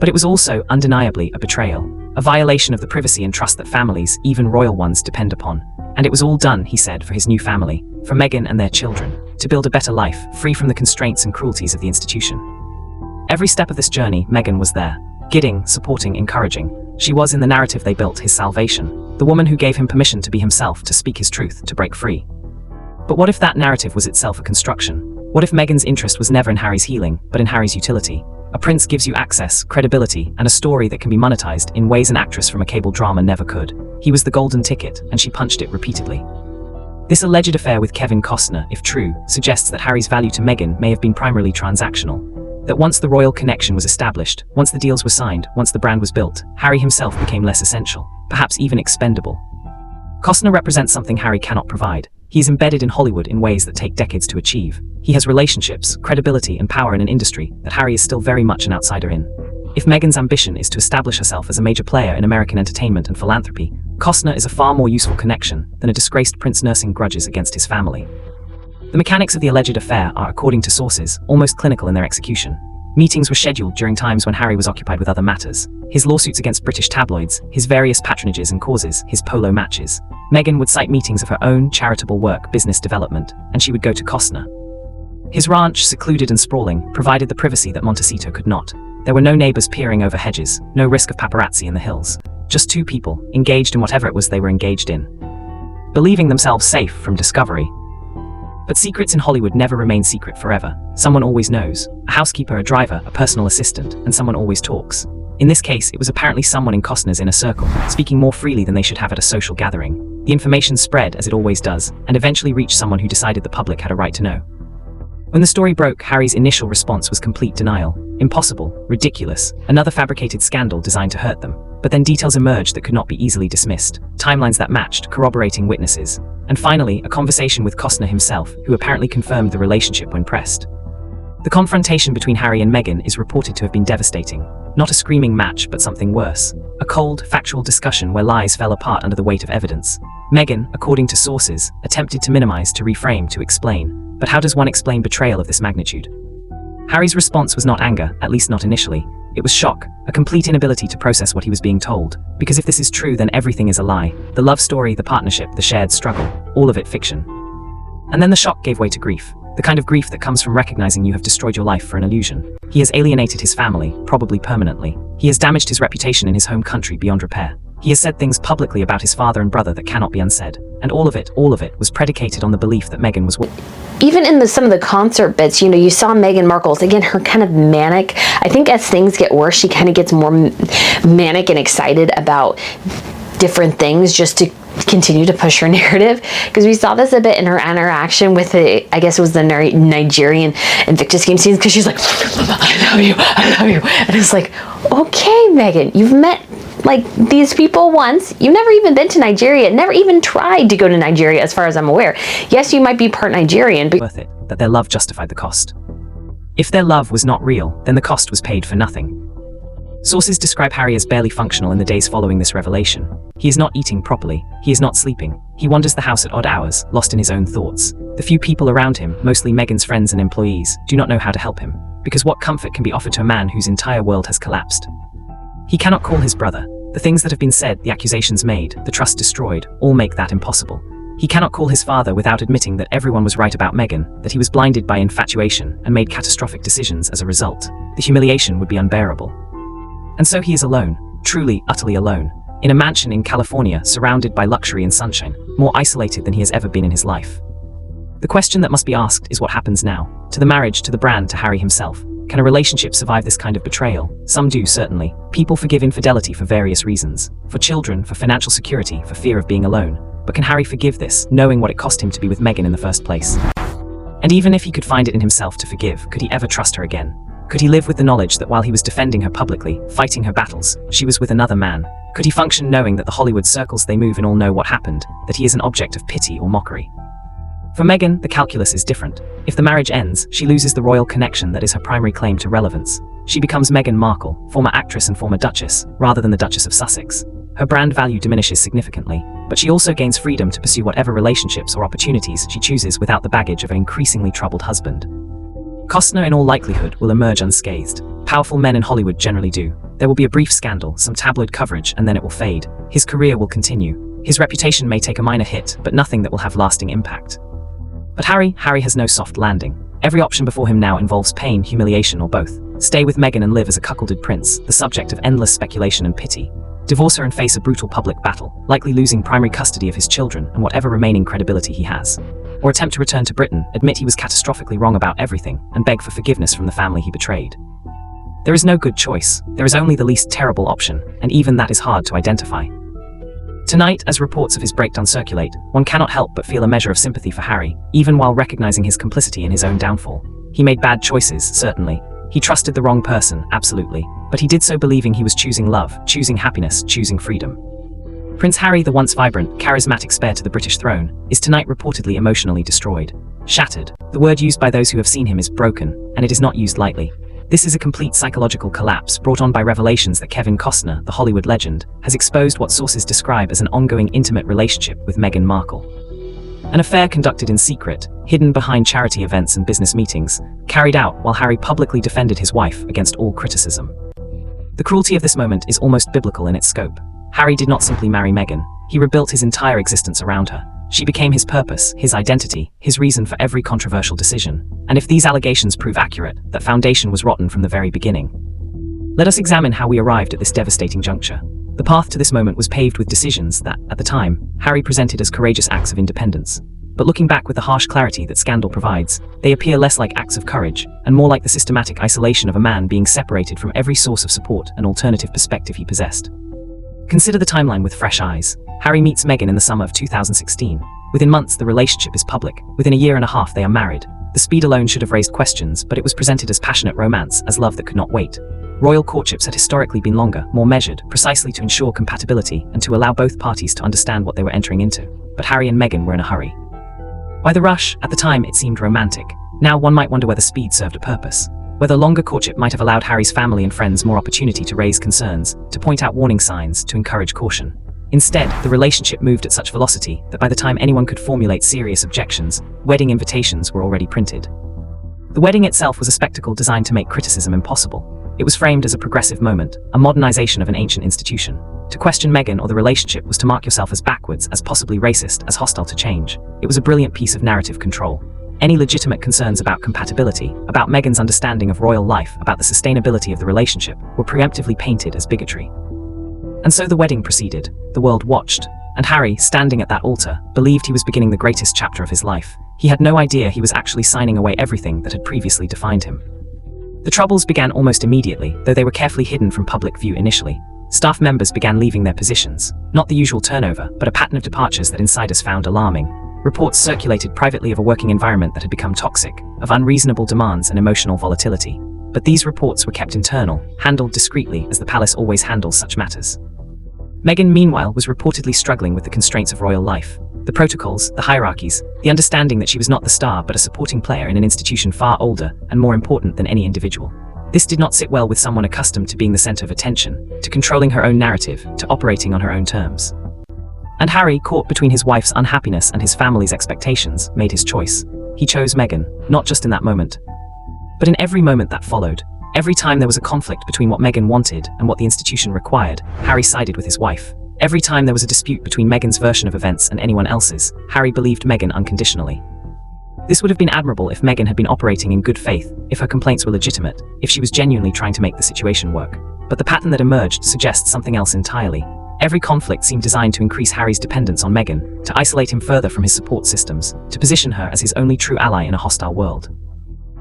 Speaker 4: But it was also, undeniably, a betrayal, a violation of the privacy and trust that families, even royal ones, depend upon. And it was all done, he said, for his new family, for Meghan and their children, to build a better life, free from the constraints and cruelties of the institution. Every step of this journey, Meghan was there, guiding, supporting, encouraging. She was, in the narrative they built, his salvation, the woman who gave him permission to be himself, to speak his truth, to break free. But what if that narrative was itself a construction? What if Meghan's interest was never in Harry's healing, but in Harry's utility? A prince gives you access, credibility, and a story that can be monetized in ways an actress from a cable drama never could. He was the golden ticket, and she punched it repeatedly. This alleged affair with Kevin Costner, if true, suggests that Harry's value to Meghan may have been primarily transactional. That once the royal connection was established, once the deals were signed, once the brand was built, Harry himself became less essential, perhaps even expendable. Costner represents something Harry cannot provide. He is embedded in Hollywood in ways that take decades to achieve. He has relationships, credibility, and power in an industry that Harry is still very much an outsider in. If Meghan's ambition is to establish herself as a major player in American entertainment and philanthropy, Costner is a far more useful connection than a disgraced prince nursing grudges against his family. The mechanics of the alleged affair are, according to sources, almost clinical in their execution. Meetings were scheduled during times when Harry was occupied with other matters. His lawsuits against British tabloids, his various patronages and causes, his polo matches. Meghan would cite meetings of her own charitable work, business development, and she would go to Costner. His ranch, secluded and sprawling, provided the privacy that Montecito could not. There were no neighbors peering over hedges, no risk of paparazzi in the hills. Just two people, engaged in whatever it was they were engaged in, believing themselves safe from discovery. But secrets in Hollywood never remain secret forever. Someone always knows. A housekeeper, a driver, a personal assistant, and someone always talks. In this case, it was apparently someone in Costner's inner circle, speaking more freely than they should have at a social gathering. The information spread, as it always does, and eventually reached someone who decided the public had a right to know. When the story broke, Harry's initial response was complete denial. Impossible, ridiculous, another fabricated scandal designed to hurt them. But then details emerged that could not be easily dismissed, timelines that matched, corroborating witnesses. And finally, a conversation with Costner himself, who apparently confirmed the relationship when pressed. The confrontation between Harry and Meghan is reported to have been devastating. Not a screaming match, but something worse. A cold, factual discussion where lies fell apart under the weight of evidence. Meghan, according to sources, attempted to minimize, to reframe, to explain. But how does one explain betrayal of this magnitude? Harry's response was not anger, at least not initially. It was shock, a complete inability to process what he was being told. Because if this is true, then everything is a lie. The love story, the partnership, the shared struggle, all of it fiction. And then the shock gave way to grief. The kind of grief that comes from recognizing you have destroyed your life for an illusion. He has alienated his family, probably permanently. He has damaged his reputation in his home country beyond repair. He has said things publicly about his father and brother that cannot be unsaid. And all of it was predicated on the belief that Meghan was...
Speaker 3: Even in some of the concert bits, you saw Meghan Markle's, again, her kind of manic. I think as things get worse, she kind of gets more manic and excited about different things just to continue to push her narrative. Because we saw this a bit in her interaction with I guess it was the Nigerian Invictus Game scenes, because she's like, I love you. And it's like, okay, Meghan, you've met these people once. You've never even been to Nigeria, never even tried to go to Nigeria as far as I'm aware. Yes, you might be part Nigerian, but
Speaker 4: worth it, that their love justified the cost. If their love was not real, then the cost was paid for nothing. Sources describe Harry as barely functional in the days following this revelation. He is not eating properly, he is not sleeping, he wanders the house at odd hours, lost in his own thoughts. The few people around him, mostly Meghan's friends and employees, do not know how to help him. Because what comfort can be offered to a man whose entire world has collapsed? He cannot call his brother. The things that have been said, the accusations made, the trust destroyed, all make that impossible. He cannot call his father without admitting that everyone was right about Meghan, that he was blinded by infatuation and made catastrophic decisions as a result. The humiliation would be unbearable. And so he is alone, truly, utterly alone, in a mansion in California surrounded by luxury and sunshine, more isolated than he has ever been in his life. The question that must be asked is what happens now, to the marriage, to the brand, to Harry himself. Can a relationship survive this kind of betrayal? Some do, certainly. People forgive infidelity for various reasons. For children, for financial security, for fear of being alone. But can Harry forgive this, knowing what it cost him to be with Meghan in the first place? And even if he could find it in himself to forgive, could he ever trust her again? Could he live with the knowledge that while he was defending her publicly, fighting her battles, she was with another man? Could he function knowing that the Hollywood circles they move in all know what happened, that he is an object of pity or mockery? For Meghan, the calculus is different. If the marriage ends, she loses the royal connection that is her primary claim to relevance. She becomes Meghan Markle, former actress and former Duchess, rather than the Duchess of Sussex. Her brand value diminishes significantly, but she also gains freedom to pursue whatever relationships or opportunities she chooses without the baggage of an increasingly troubled husband. Costner, in all likelihood, will emerge unscathed. Powerful men in Hollywood generally do. There will be a brief scandal, some tabloid coverage, and then it will fade. His career will continue. His reputation may take a minor hit, but nothing that will have lasting impact. But Harry has no soft landing. Every option before him now involves pain, humiliation, or both. Stay with Meghan and live as a cuckolded prince, the subject of endless speculation and pity. Divorce her and face a brutal public battle, likely losing primary custody of his children and whatever remaining credibility he has. Or attempt to return to Britain, admit he was catastrophically wrong about everything, and beg for forgiveness from the family he betrayed. There is no good choice. There is only the least terrible option, and even that is hard to identify. Tonight, as reports of his breakdown circulate, one cannot help but feel a measure of sympathy for Harry, even while recognizing his complicity in his own downfall. He made bad choices, certainly. He trusted the wrong person, absolutely. But he did so believing he was choosing love, choosing happiness, choosing freedom. Prince Harry, the once vibrant, charismatic heir to the British throne, is tonight reportedly emotionally destroyed. Shattered. The word used by those who have seen him is broken, and it is not used lightly. This is a complete psychological collapse brought on by revelations that Kevin Costner, the Hollywood legend, has exposed what sources describe as an ongoing intimate relationship with Meghan Markle. An affair conducted in secret, hidden behind charity events and business meetings, carried out while Harry publicly defended his wife against all criticism. The cruelty of this moment is almost biblical in its scope. Harry did not simply marry Meghan, he rebuilt his entire existence around her. She became his purpose, his identity, his reason for every controversial decision. And if these allegations prove accurate, that foundation was rotten from the very beginning. Let us examine how we arrived at this devastating juncture. The path to this moment was paved with decisions that, at the time, Harry presented as courageous acts of independence. But looking back with the harsh clarity that scandal provides, they appear less like acts of courage, and more like the systematic isolation of a man being separated from every source of support and alternative perspective he possessed. Consider the timeline with fresh eyes. Harry meets Meghan in the summer of 2016. Within months, the relationship is public. Within a year and a half, they are married. The speed alone should have raised questions, but it was presented as passionate romance, as love that could not wait. Royal courtships had historically been longer, more measured, precisely to ensure compatibility and to allow both parties to understand what they were entering into. But Harry and Meghan were in a hurry. Why the rush? At the time, it seemed romantic. Now one might wonder whether speed served a purpose. Whether longer courtship might have allowed Harry's family and friends more opportunity to raise concerns, to point out warning signs, to encourage caution. Instead, the relationship moved at such velocity that by the time anyone could formulate serious objections, wedding invitations were already printed. The wedding itself was a spectacle designed to make criticism impossible. It was framed as a progressive moment, a modernization of an ancient institution. To question Meghan or the relationship was to mark yourself as backwards, as possibly racist, as hostile to change. It was a brilliant piece of narrative control. Any legitimate concerns about compatibility, about Meghan's understanding of royal life, about the sustainability of the relationship, were preemptively painted as bigotry. And so the wedding proceeded. The world watched. And Harry, standing at that altar, believed he was beginning the greatest chapter of his life. He had no idea he was actually signing away everything that had previously defined him. The troubles began almost immediately, though they were carefully hidden from public view initially. Staff members began leaving their positions. Not the usual turnover, but a pattern of departures that insiders found alarming. Reports circulated privately of a working environment that had become toxic, of unreasonable demands and emotional volatility. But these reports were kept internal, handled discreetly as the palace always handles such matters. Meghan, meanwhile, was reportedly struggling with the constraints of royal life. The protocols, the hierarchies, the understanding that she was not the star but a supporting player in an institution far older and more important than any individual. This did not sit well with someone accustomed to being the center of attention, to controlling her own narrative, to operating on her own terms. And Harry, caught between his wife's unhappiness and his family's expectations, made his choice. He chose Meghan, not just in that moment, but in every moment that followed. Every time there was a conflict between what Meghan wanted and what the institution required, Harry sided with his wife. Every time there was a dispute between Meghan's version of events and anyone else's, Harry believed Meghan unconditionally. This would have been admirable if Meghan had been operating in good faith, if her complaints were legitimate, if she was genuinely trying to make the situation work. But the pattern that emerged suggests something else entirely. Every conflict seemed designed to increase Harry's dependence on Meghan, to isolate him further from his support systems, to position her as his only true ally in a hostile world.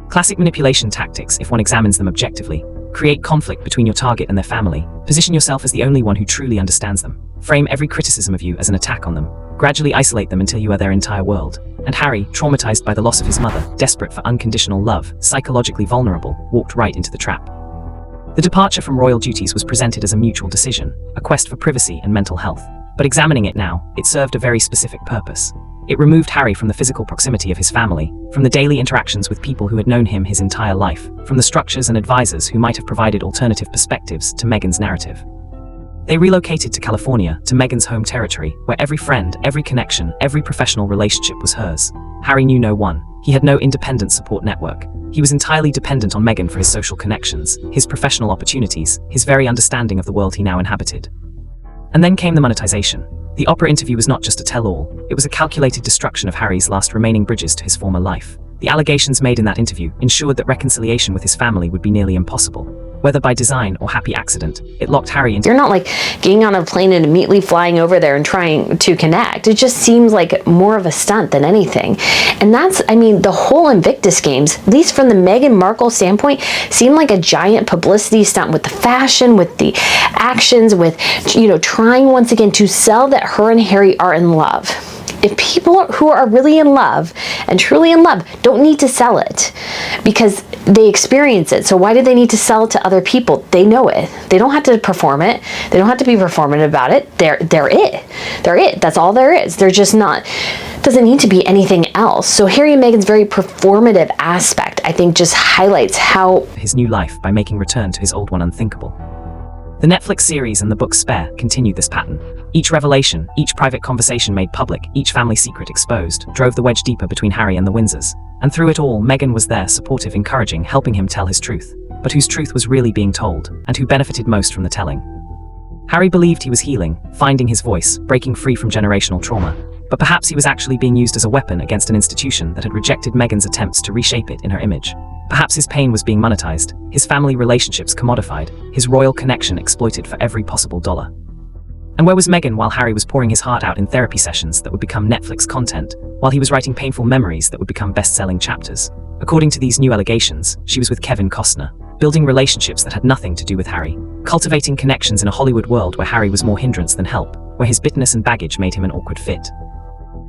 Speaker 4: Classic manipulation tactics, if one examines them objectively. Create conflict between your target and their family. Position yourself as the only one who truly understands them. Frame every criticism of you as an attack on them. Gradually isolate them until you are their entire world. And Harry, traumatized by the loss of his mother, desperate for unconditional love, psychologically vulnerable, walked right into the trap. The departure from royal duties was presented as a mutual decision, a quest for privacy and mental health. But examining it now, it served a very specific purpose. It removed Harry from the physical proximity of his family, from the daily interactions with people who had known him his entire life, from the structures and advisors who might have provided alternative perspectives to Meghan's narrative. They relocated to California, to Meghan's home territory, where every friend, every connection, every professional relationship was hers. Harry knew no one. He had no independent support network. He was entirely dependent on Meghan for his social connections, his professional opportunities, his very understanding of the world he now inhabited. And then came the monetization. The Oprah interview was not just a tell-all, it was a calculated destruction of Harry's last remaining bridges to his former life. The allegations made in that interview ensured that reconciliation with his family would be nearly impossible. Whether by design or happy accident, it locked Harry into—
Speaker 3: You're not like getting on a plane and immediately flying over there and trying to connect. It just seems like more of a stunt than anything. And that's, I mean, the whole Invictus Games, at least from the Meghan Markle standpoint, seemed like a giant publicity stunt with the fashion, with the actions, with, trying once again to sell that her and Harry are in love. If people who are really in love and truly in love don't need to sell it because they experience it. So why do they need to sell it to other people? They know it. They don't have to perform it. They don't have to be performative about it. They're it. They're it. That's all there is. They're just not, doesn't need to be anything else. So Harry and Meghan's very performative aspect, I think, just highlights how
Speaker 4: his new life by making return to his old one unthinkable. The Netflix series and the book Spare continued this pattern. Each revelation, each private conversation made public, each family secret exposed, drove the wedge deeper between Harry and the Windsors. And through it all, Meghan was there, supportive, encouraging, helping him tell his truth. But whose truth was really being told, and who benefited most from the telling? Harry believed he was healing, finding his voice, breaking free from generational trauma. But perhaps he was actually being used as a weapon against an institution that had rejected Meghan's attempts to reshape it in her image. Perhaps his pain was being monetized, his family relationships commodified, his royal connection exploited for every possible dollar. And where was Meghan while Harry was pouring his heart out in therapy sessions that would become Netflix content, while he was writing painful memories that would become best-selling chapters? According to these new allegations, she was with Kevin Costner, building relationships that had nothing to do with Harry, cultivating connections in a Hollywood world where Harry was more hindrance than help, where his bitterness and baggage made him an awkward fit.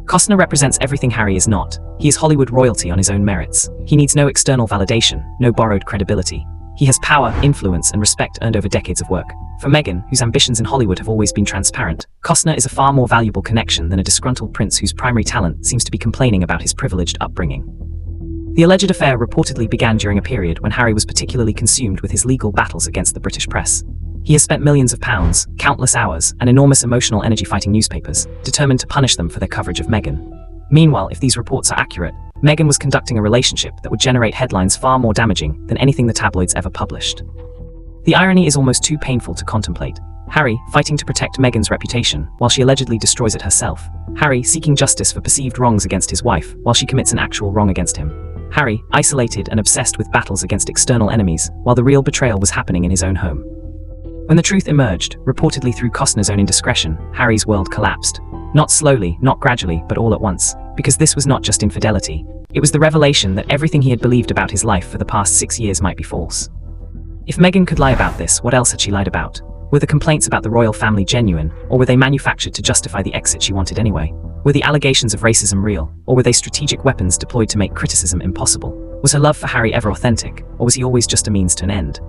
Speaker 4: Costner represents everything Harry is not. He is Hollywood royalty on his own merits. He needs no external validation, no borrowed credibility. He has power, influence, and respect earned over decades of work. For Meghan, whose ambitions in Hollywood have always been transparent, Costner is a far more valuable connection than a disgruntled prince whose primary talent seems to be complaining about his privileged upbringing. The alleged affair reportedly began during a period when Harry was particularly consumed with his legal battles against the British press. He has spent millions of pounds, countless hours, and enormous emotional energy fighting newspapers, determined to punish them for their coverage of Meghan. Meanwhile, if these reports are accurate, Meghan was conducting a relationship that would generate headlines far more damaging than anything the tabloids ever published. The irony is almost too painful to contemplate. Harry, fighting to protect Meghan's reputation, while she allegedly destroys it herself. Harry, seeking justice for perceived wrongs against his wife, while she commits an actual wrong against him. Harry, isolated and obsessed with battles against external enemies, while the real betrayal was happening in his own home. When the truth emerged, reportedly through Costner's own indiscretion, Harry's world collapsed. Not slowly, not gradually, but all at once. Because this was not just infidelity. It was the revelation that everything he had believed about his life for the past 6 years might be false. If Meghan could lie about this, what else had she lied about? Were the complaints about the royal family genuine, or were they manufactured to justify the exit she wanted anyway? Were the allegations of racism real, or were they strategic weapons deployed to make criticism impossible? Was her love for Harry ever authentic, or was he always just a means to an end?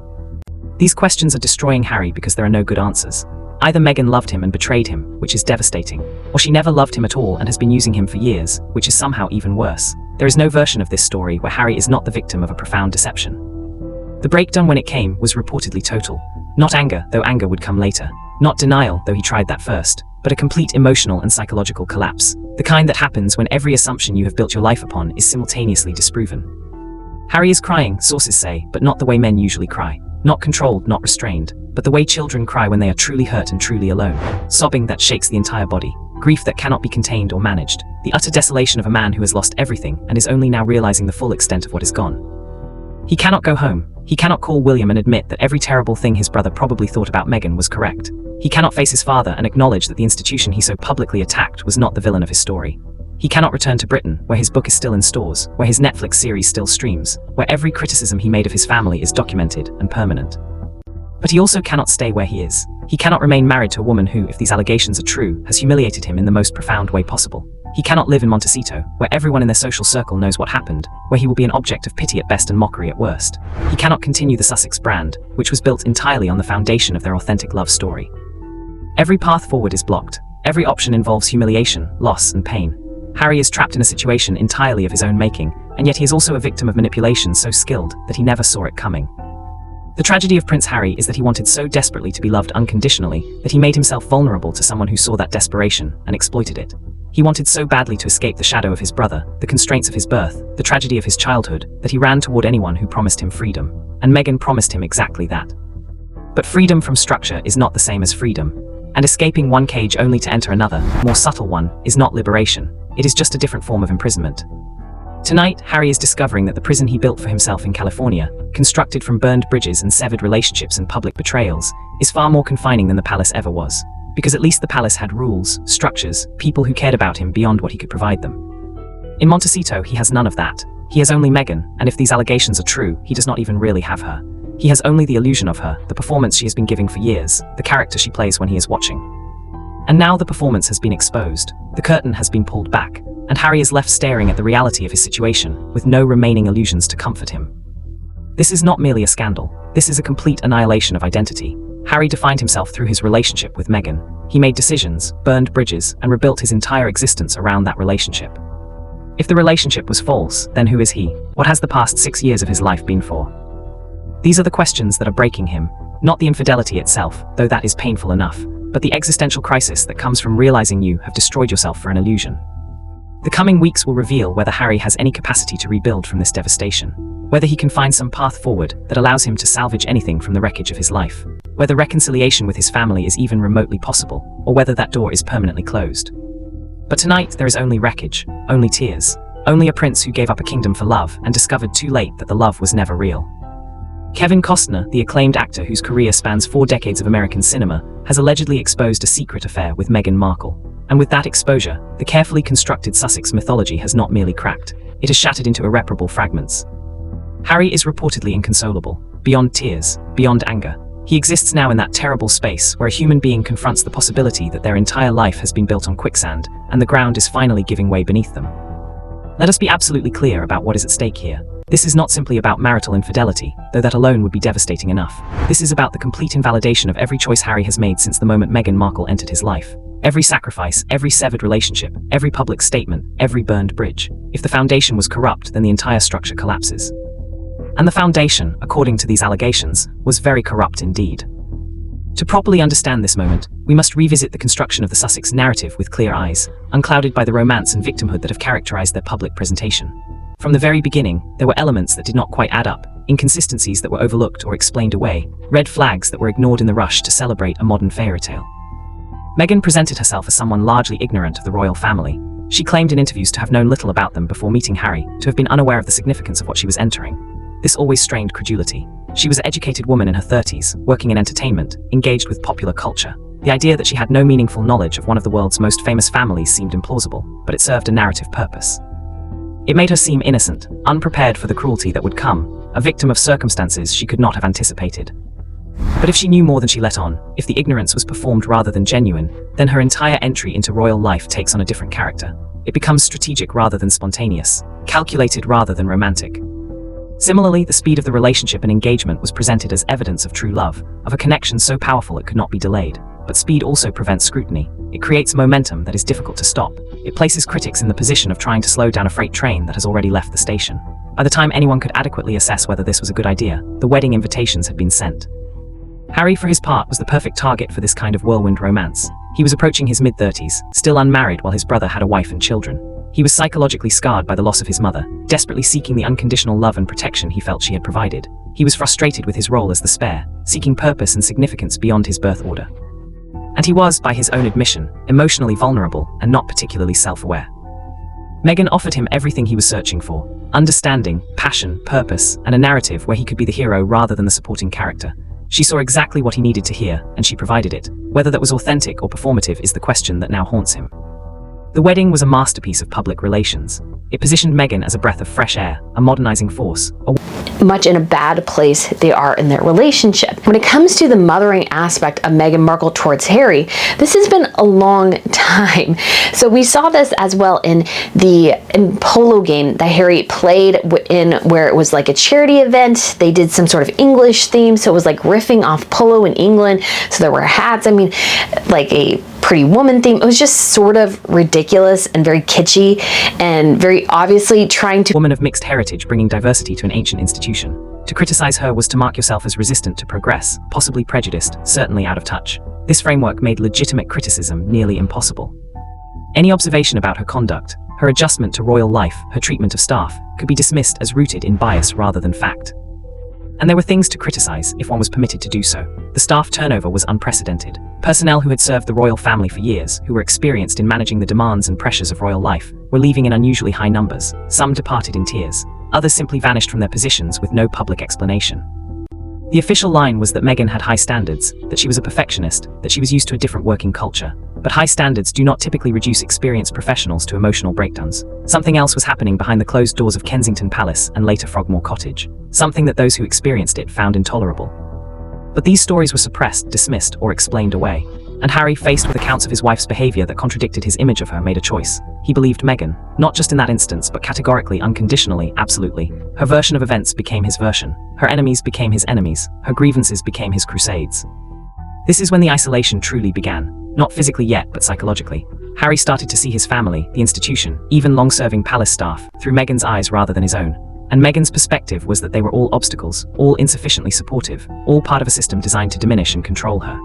Speaker 4: These questions are destroying Harry because there are no good answers. Either Meghan loved him and betrayed him, which is devastating, or she never loved him at all and has been using him for years, which is somehow even worse. There is no version of this story where Harry is not the victim of a profound deception. The breakdown when it came was reportedly total. Not anger, though anger would come later. Not denial, though he tried that first. But a complete emotional and psychological collapse. The kind that happens when every assumption you have built your life upon is simultaneously disproven. Harry is crying, sources say, but not the way men usually cry. Not controlled, not restrained, but the way children cry when they are truly hurt and truly alone. Sobbing that shakes the entire body. Grief that cannot be contained or managed. The utter desolation of a man who has lost everything and is only now realizing the full extent of what is gone. He cannot go home. He cannot call William and admit that every terrible thing his brother probably thought about Meghan was correct. He cannot face his father and acknowledge that the institution he so publicly attacked was not the villain of his story. He cannot return to Britain, where his book is still in stores, where his Netflix series still streams, where every criticism he made of his family is documented and permanent. But he also cannot stay where he is. He cannot remain married to a woman who, if these allegations are true, has humiliated him in the most profound way possible. He cannot live in Montecito, where everyone in their social circle knows what happened, where he will be an object of pity at best and mockery at worst. He cannot continue the Sussex brand, which was built entirely on the foundation of their authentic love story. Every path forward is blocked. Every option involves humiliation, loss, and pain. Harry is trapped in a situation entirely of his own making, and yet he is also a victim of manipulation so skilled that he never saw it coming. The tragedy of Prince Harry is that he wanted so desperately to be loved unconditionally that he made himself vulnerable to someone who saw that desperation and exploited it. He wanted so badly to escape the shadow of his brother, the constraints of his birth, the tragedy of his childhood, that he ran toward anyone who promised him freedom. And Meghan promised him exactly that. But freedom from structure is not the same as freedom. And escaping one cage only to enter another, more subtle one, is not liberation. It is just a different form of imprisonment. Tonight, Harry is discovering that the prison he built for himself in California, constructed from burned bridges and severed relationships and public betrayals, is far more confining than the palace ever was. Because at least the palace had rules, structures, people who cared about him beyond what he could provide them. In Montecito, he has none of that. He has only Meghan, and if these allegations are true, he does not even really have her. He has only the illusion of her, the performance she has been giving for years, the character she plays when he is watching. And now the performance has been exposed, the curtain has been pulled back, and Harry is left staring at the reality of his situation, with no remaining illusions to comfort him. This is not merely a scandal, this is a complete annihilation of identity. Harry defined himself through his relationship with Meghan. He made decisions, burned bridges, and rebuilt his entire existence around that relationship. If the relationship was false, then who is he? What has the past 6 years of his life been for? These are the questions that are breaking him, not the infidelity itself, though that is painful enough, but the existential crisis that comes from realizing you have destroyed yourself for an illusion. The coming weeks will reveal whether Harry has any capacity to rebuild from this devastation, whether he can find some path forward that allows him to salvage anything from the wreckage of his life, whether reconciliation with his family is even remotely possible, or whether that door is permanently closed. But tonight there is only wreckage, only tears, only a prince who gave up a kingdom for love and discovered too late that the love was never real. Kevin Costner, the acclaimed actor whose career spans 4 decades of American cinema, has allegedly exposed a secret affair with Meghan Markle. And with that exposure, the carefully constructed Sussex mythology has not merely cracked, it has shattered into irreparable fragments. Harry is reportedly inconsolable, beyond tears, beyond anger. He exists now in that terrible space where a human being confronts the possibility that their entire life has been built on quicksand, and the ground is finally giving way beneath them. Let us be absolutely clear about what is at stake here. This is not simply about marital infidelity, though that alone would be devastating enough. This is about the complete invalidation of every choice Harry has made since the moment Meghan Markle entered his life. Every sacrifice, every severed relationship, every public statement, every burned bridge. If the foundation was corrupt, then the entire structure collapses. And the foundation, according to these allegations, was very corrupt indeed. To properly understand this moment, we must revisit the construction of the Sussex narrative with clear eyes, unclouded by the romance and victimhood that have characterized their public presentation. From the very beginning, there were elements that did not quite add up, inconsistencies that were overlooked or explained away, red flags that were ignored in the rush to celebrate a modern fairy tale. Meghan presented herself as someone largely ignorant of the royal family. She claimed in interviews to have known little about them before meeting Harry, to have been unaware of the significance of what she was entering. This always strained credulity. She was an educated woman in her 30s, working in entertainment, engaged with popular culture. The idea that she had no meaningful knowledge of one of the world's most famous families seemed implausible, but it served a narrative purpose. It made her seem innocent, unprepared for the cruelty that would come, a victim of circumstances she could not have anticipated. But if she knew more than she let on, if the ignorance was performed rather than genuine, then her entire entry into royal life takes on a different character. It becomes strategic rather than spontaneous, calculated rather than romantic. Similarly, the speed of the relationship and engagement was presented as evidence of true love, of a connection so powerful it could not be delayed. But speed also prevents scrutiny. It creates momentum that is difficult to stop. It places critics in the position of trying to slow down a freight train that has already left the station. By the time anyone could adequately assess whether this was a good idea, the wedding invitations had been sent. Harry, for his part, was the perfect target for this kind of whirlwind romance. He was approaching his mid-30s, still unmarried while his brother had a wife and children. He was psychologically scarred by the loss of his mother, desperately seeking the unconditional love and protection he felt she had provided. He was frustrated with his role as the spare, seeking purpose and significance beyond his birth order. And he was, by his own admission, emotionally vulnerable and not particularly self-aware. Meghan offered him everything he was searching for: understanding, passion, purpose, and a narrative where he could be the hero rather than the supporting character. She saw exactly what he needed to hear, and she provided it. Whether that was authentic or performative is the question that now haunts him. The wedding was a masterpiece of public relations. It positioned Meghan as a breath of fresh air, a modernizing force.
Speaker 3: Much in a bad place they are in their relationship. When it comes to the mothering aspect of Meghan Markle towards Harry, this has been a long time. So we saw this as well in the polo game that Harry played in, where it was like a charity event. They did some sort of English theme, so it was like riffing off polo in England. So there were hats, like a Pretty Woman theme. It was just sort of ridiculous and very kitschy and very obviously trying to—
Speaker 4: Woman of mixed heritage bringing diversity to an ancient institution. To criticize her was to mark yourself as resistant to progress, possibly prejudiced, certainly out of touch. This framework made legitimate criticism nearly impossible. Any observation about her conduct, her adjustment to royal life, her treatment of staff, could be dismissed as rooted in bias rather than fact. And there were things to criticize, if one was permitted to do so. The staff turnover was unprecedented. Personnel who had served the royal family for years, who were experienced in managing the demands and pressures of royal life, were leaving in unusually high numbers. Some departed in tears. Others simply vanished from their positions with no public explanation. The official line was that Meghan had high standards, that she was a perfectionist, that she was used to a different working culture. But high standards do not typically reduce experienced professionals to emotional breakdowns. Something else was happening behind the closed doors of Kensington Palace and later Frogmore Cottage. Something that those who experienced it found intolerable. But these stories were suppressed, dismissed, or explained away. And Harry, faced with accounts of his wife's behavior that contradicted his image of her, made a choice. He believed Meghan, not just in that instance, but categorically, unconditionally, absolutely. Her version of events became his version. Her enemies became his enemies. Her grievances became his crusades. This is when the isolation truly began. Not physically yet, but psychologically. Harry started to see his family, the institution, even long-serving palace staff, through Meghan's eyes rather than his own. And Meghan's perspective was that they were all obstacles, all insufficiently supportive, all part of a system designed to diminish and control her.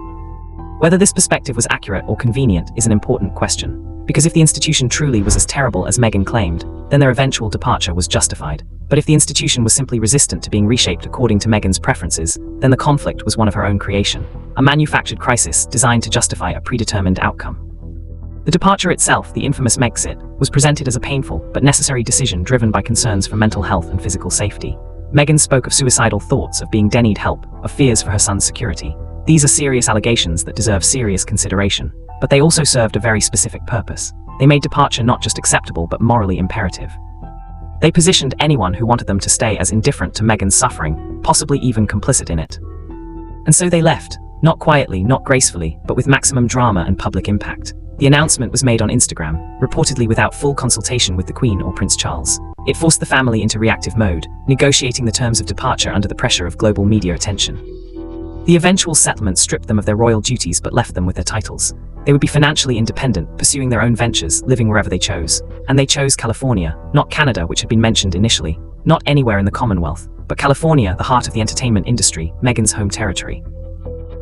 Speaker 4: Whether this perspective was accurate or convenient is an important question, because if the institution truly was as terrible as Meghan claimed, then their eventual departure was justified. But if the institution was simply resistant to being reshaped according to Meghan's preferences, then the conflict was one of her own creation, a manufactured crisis designed to justify a predetermined outcome. The departure itself, the infamous Megxit, was presented as a painful but necessary decision driven by concerns for mental health and physical safety. Meghan spoke of suicidal thoughts, of being denied help, of fears for her son's security. These are serious allegations that deserve serious consideration, but they also served a very specific purpose. They made departure not just acceptable but morally imperative. They positioned anyone who wanted them to stay as indifferent to Meghan's suffering, possibly even complicit in it. And so they left, not quietly, not gracefully, but with maximum drama and public impact. The announcement was made on Instagram, reportedly without full consultation with the Queen or Prince Charles. It forced the family into reactive mode, negotiating the terms of departure under the pressure of global media attention. The eventual settlement stripped them of their royal duties but left them with their titles. They would be financially independent, pursuing their own ventures, living wherever they chose. And they chose California, not Canada, which had been mentioned initially, not anywhere in the Commonwealth, but California, the heart of the entertainment industry, Meghan's home territory.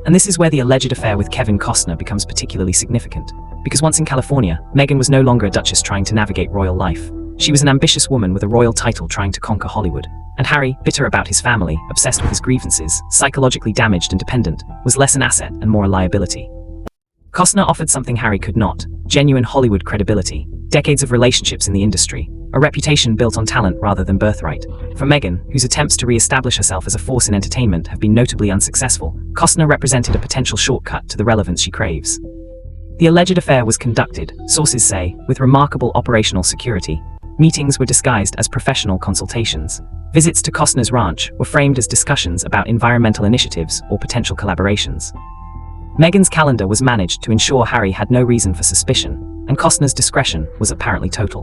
Speaker 4: And this is where the alleged affair with Kevin Costner becomes particularly significant. Because once in California, Meghan was no longer a duchess trying to navigate royal life. She was an ambitious woman with a royal title trying to conquer Hollywood. And Harry, bitter about his family, obsessed with his grievances, psychologically damaged and dependent, was less an asset and more a liability. Costner offered something Harry could not: genuine Hollywood credibility, decades of relationships in the industry, a reputation built on talent rather than birthright. For Meghan, whose attempts to re-establish herself as a force in entertainment have been notably unsuccessful, Costner represented a potential shortcut to the relevance she craves. The alleged affair was conducted, sources say, with remarkable operational security. Meetings were disguised as professional consultations. Visits to Costner's ranch were framed as discussions about environmental initiatives or potential collaborations. Meghan's calendar was managed to ensure Harry had no reason for suspicion, and Costner's discretion was apparently total.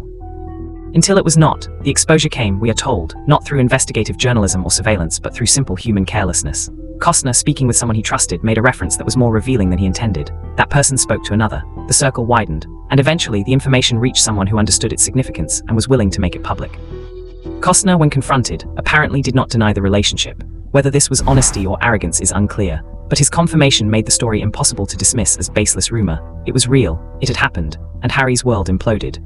Speaker 4: Until it was not, the exposure came, we are told, not through investigative journalism or surveillance but through simple human carelessness. Costner, speaking with someone he trusted, made a reference that was more revealing than he intended. That person spoke to another. The circle widened, and eventually the information reached someone who understood its significance and was willing to make it public. Costner, when confronted, apparently did not deny the relationship. Whether this was honesty or arrogance is unclear, but his confirmation made the story impossible to dismiss as baseless rumor. It was real, it had happened, and Harry's world imploded.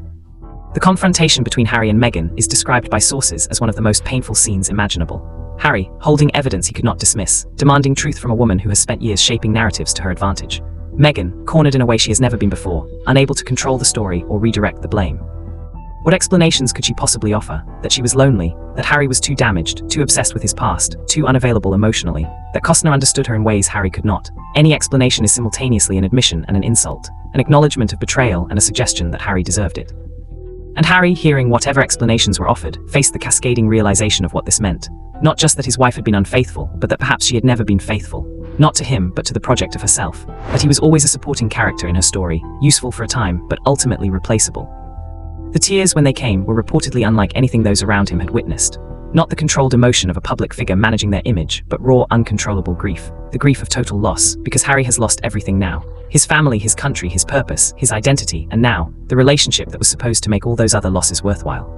Speaker 4: The confrontation between Harry and Meghan is described by sources as one of the most painful scenes imaginable. Harry, holding evidence he could not dismiss, demanding truth from a woman who has spent years shaping narratives to her advantage. Meghan, cornered in a way she has never been before, unable to control the story or redirect the blame. What explanations could she possibly offer? That she was lonely, that Harry was too damaged, too obsessed with his past, too unavailable emotionally, that Costner understood her in ways Harry could not. Any explanation is simultaneously an admission and an insult, an acknowledgement of betrayal and a suggestion that Harry deserved it. And Harry, hearing whatever explanations were offered, faced the cascading realization of what this meant. Not just that his wife had been unfaithful, but that perhaps she had never been faithful. Not to him, but to the project of herself. That he was always a supporting character in her story, useful for a time, but ultimately replaceable. The tears, when they came, were reportedly unlike anything those around him had witnessed. Not the controlled emotion of a public figure managing their image, but raw, uncontrollable grief. The grief of total loss, because Harry has lost everything now. His family, his country, his purpose, his identity, and now, the relationship that was supposed to make all those other losses worthwhile.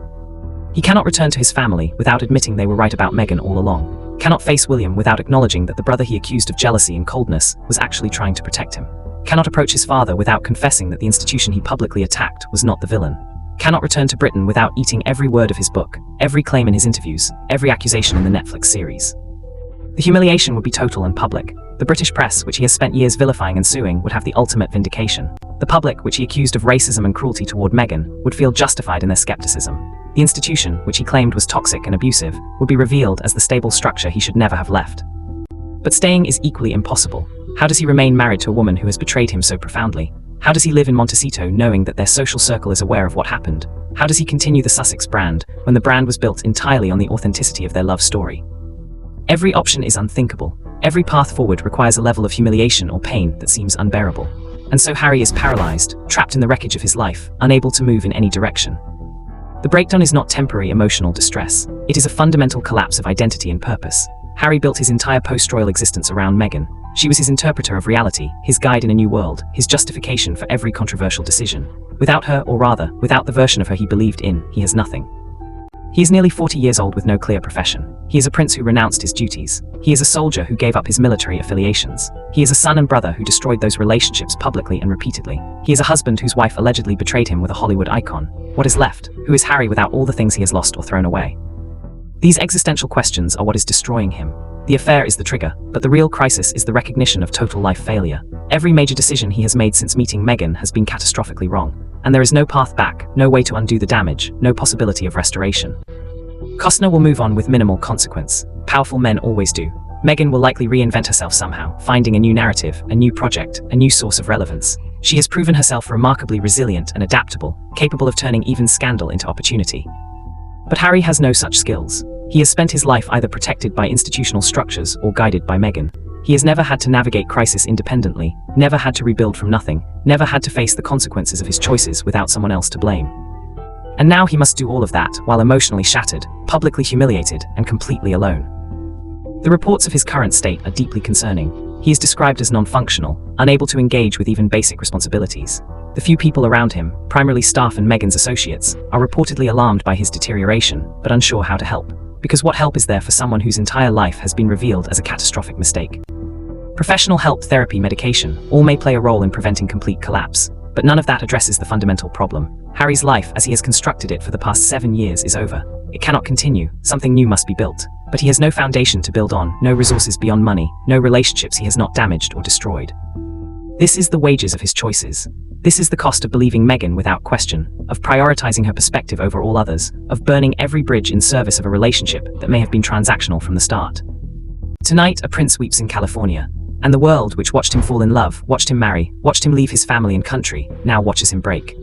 Speaker 4: He cannot return to his family without admitting they were right about Meghan all along. Cannot face William without acknowledging that the brother he accused of jealousy and coldness was actually trying to protect him. Cannot approach his father without confessing that the institution he publicly attacked was not the villain. Cannot return to Britain without eating every word of his book, every claim in his interviews, every accusation in the Netflix series. The humiliation would be total and public. The British press, which he has spent years vilifying and suing, would have the ultimate vindication. The public, which he accused of racism and cruelty toward Meghan, would feel justified in their skepticism. The institution, which he claimed was toxic and abusive, would be revealed as the stable structure he should never have left. But staying is equally impossible. How does he remain married to a woman who has betrayed him so profoundly? How does he live in Montecito knowing that their social circle is aware of what happened? How does he continue the Sussex brand when the brand was built entirely on the authenticity of their love story? Every option is unthinkable. Every path forward requires a level of humiliation or pain that seems unbearable. And so Harry is paralyzed, trapped in the wreckage of his life, unable to move in any direction. The breakdown is not temporary emotional distress. It is a fundamental collapse of identity and purpose. Harry built his entire post-royal existence around Meghan. She was his interpreter of reality, his guide in a new world, his justification for every controversial decision. Without her, or rather, without the version of her he believed in, he has nothing. He is nearly 40 years old with no clear profession. He is a prince who renounced his duties. He is a soldier who gave up his military affiliations. He is a son and brother who destroyed those relationships publicly and repeatedly. He is a husband whose wife allegedly betrayed him with a Hollywood icon. What is left? Who is Harry without all the things he has lost or thrown away? These existential questions are what is destroying him. The affair is the trigger, but the real crisis is the recognition of total life failure. Every major decision he has made since meeting Meghan has been catastrophically wrong, and there is no path back, no way to undo the damage, no possibility of restoration. Costner will move on with minimal consequence. Powerful men always do. Meghan will likely reinvent herself somehow, finding a new narrative, a new project, a new source of relevance. She has proven herself remarkably resilient and adaptable, capable of turning even scandal into opportunity. But Harry has no such skills. He has spent his life either protected by institutional structures or guided by Meghan. He has never had to navigate crisis independently, never had to rebuild from nothing, never had to face the consequences of his choices without someone else to blame. And now he must do all of that while emotionally shattered, publicly humiliated, and completely alone. The reports of his current state are deeply concerning. He is described as non-functional, unable to engage with even basic responsibilities. The few people around him, primarily staff and Meghan's associates, are reportedly alarmed by his deterioration, but unsure how to help. Because what help is there for someone whose entire life has been revealed as a catastrophic mistake? Professional help, therapy, medication, all may play a role in preventing complete collapse, but none of that addresses the fundamental problem. Harry's life, as he has constructed it for the past 7 years, is over. It cannot continue, something new must be built. But he has no foundation to build on, no resources beyond money, no relationships he has not damaged or destroyed. This is the wages of his choices. This is the cost of believing Meghan without question, of prioritizing her perspective over all others, of burning every bridge in service of a relationship that may have been transactional from the start. Tonight, a prince weeps in California, and the world, which watched him fall in love, watched him marry, watched him leave his family and country, now watches him break.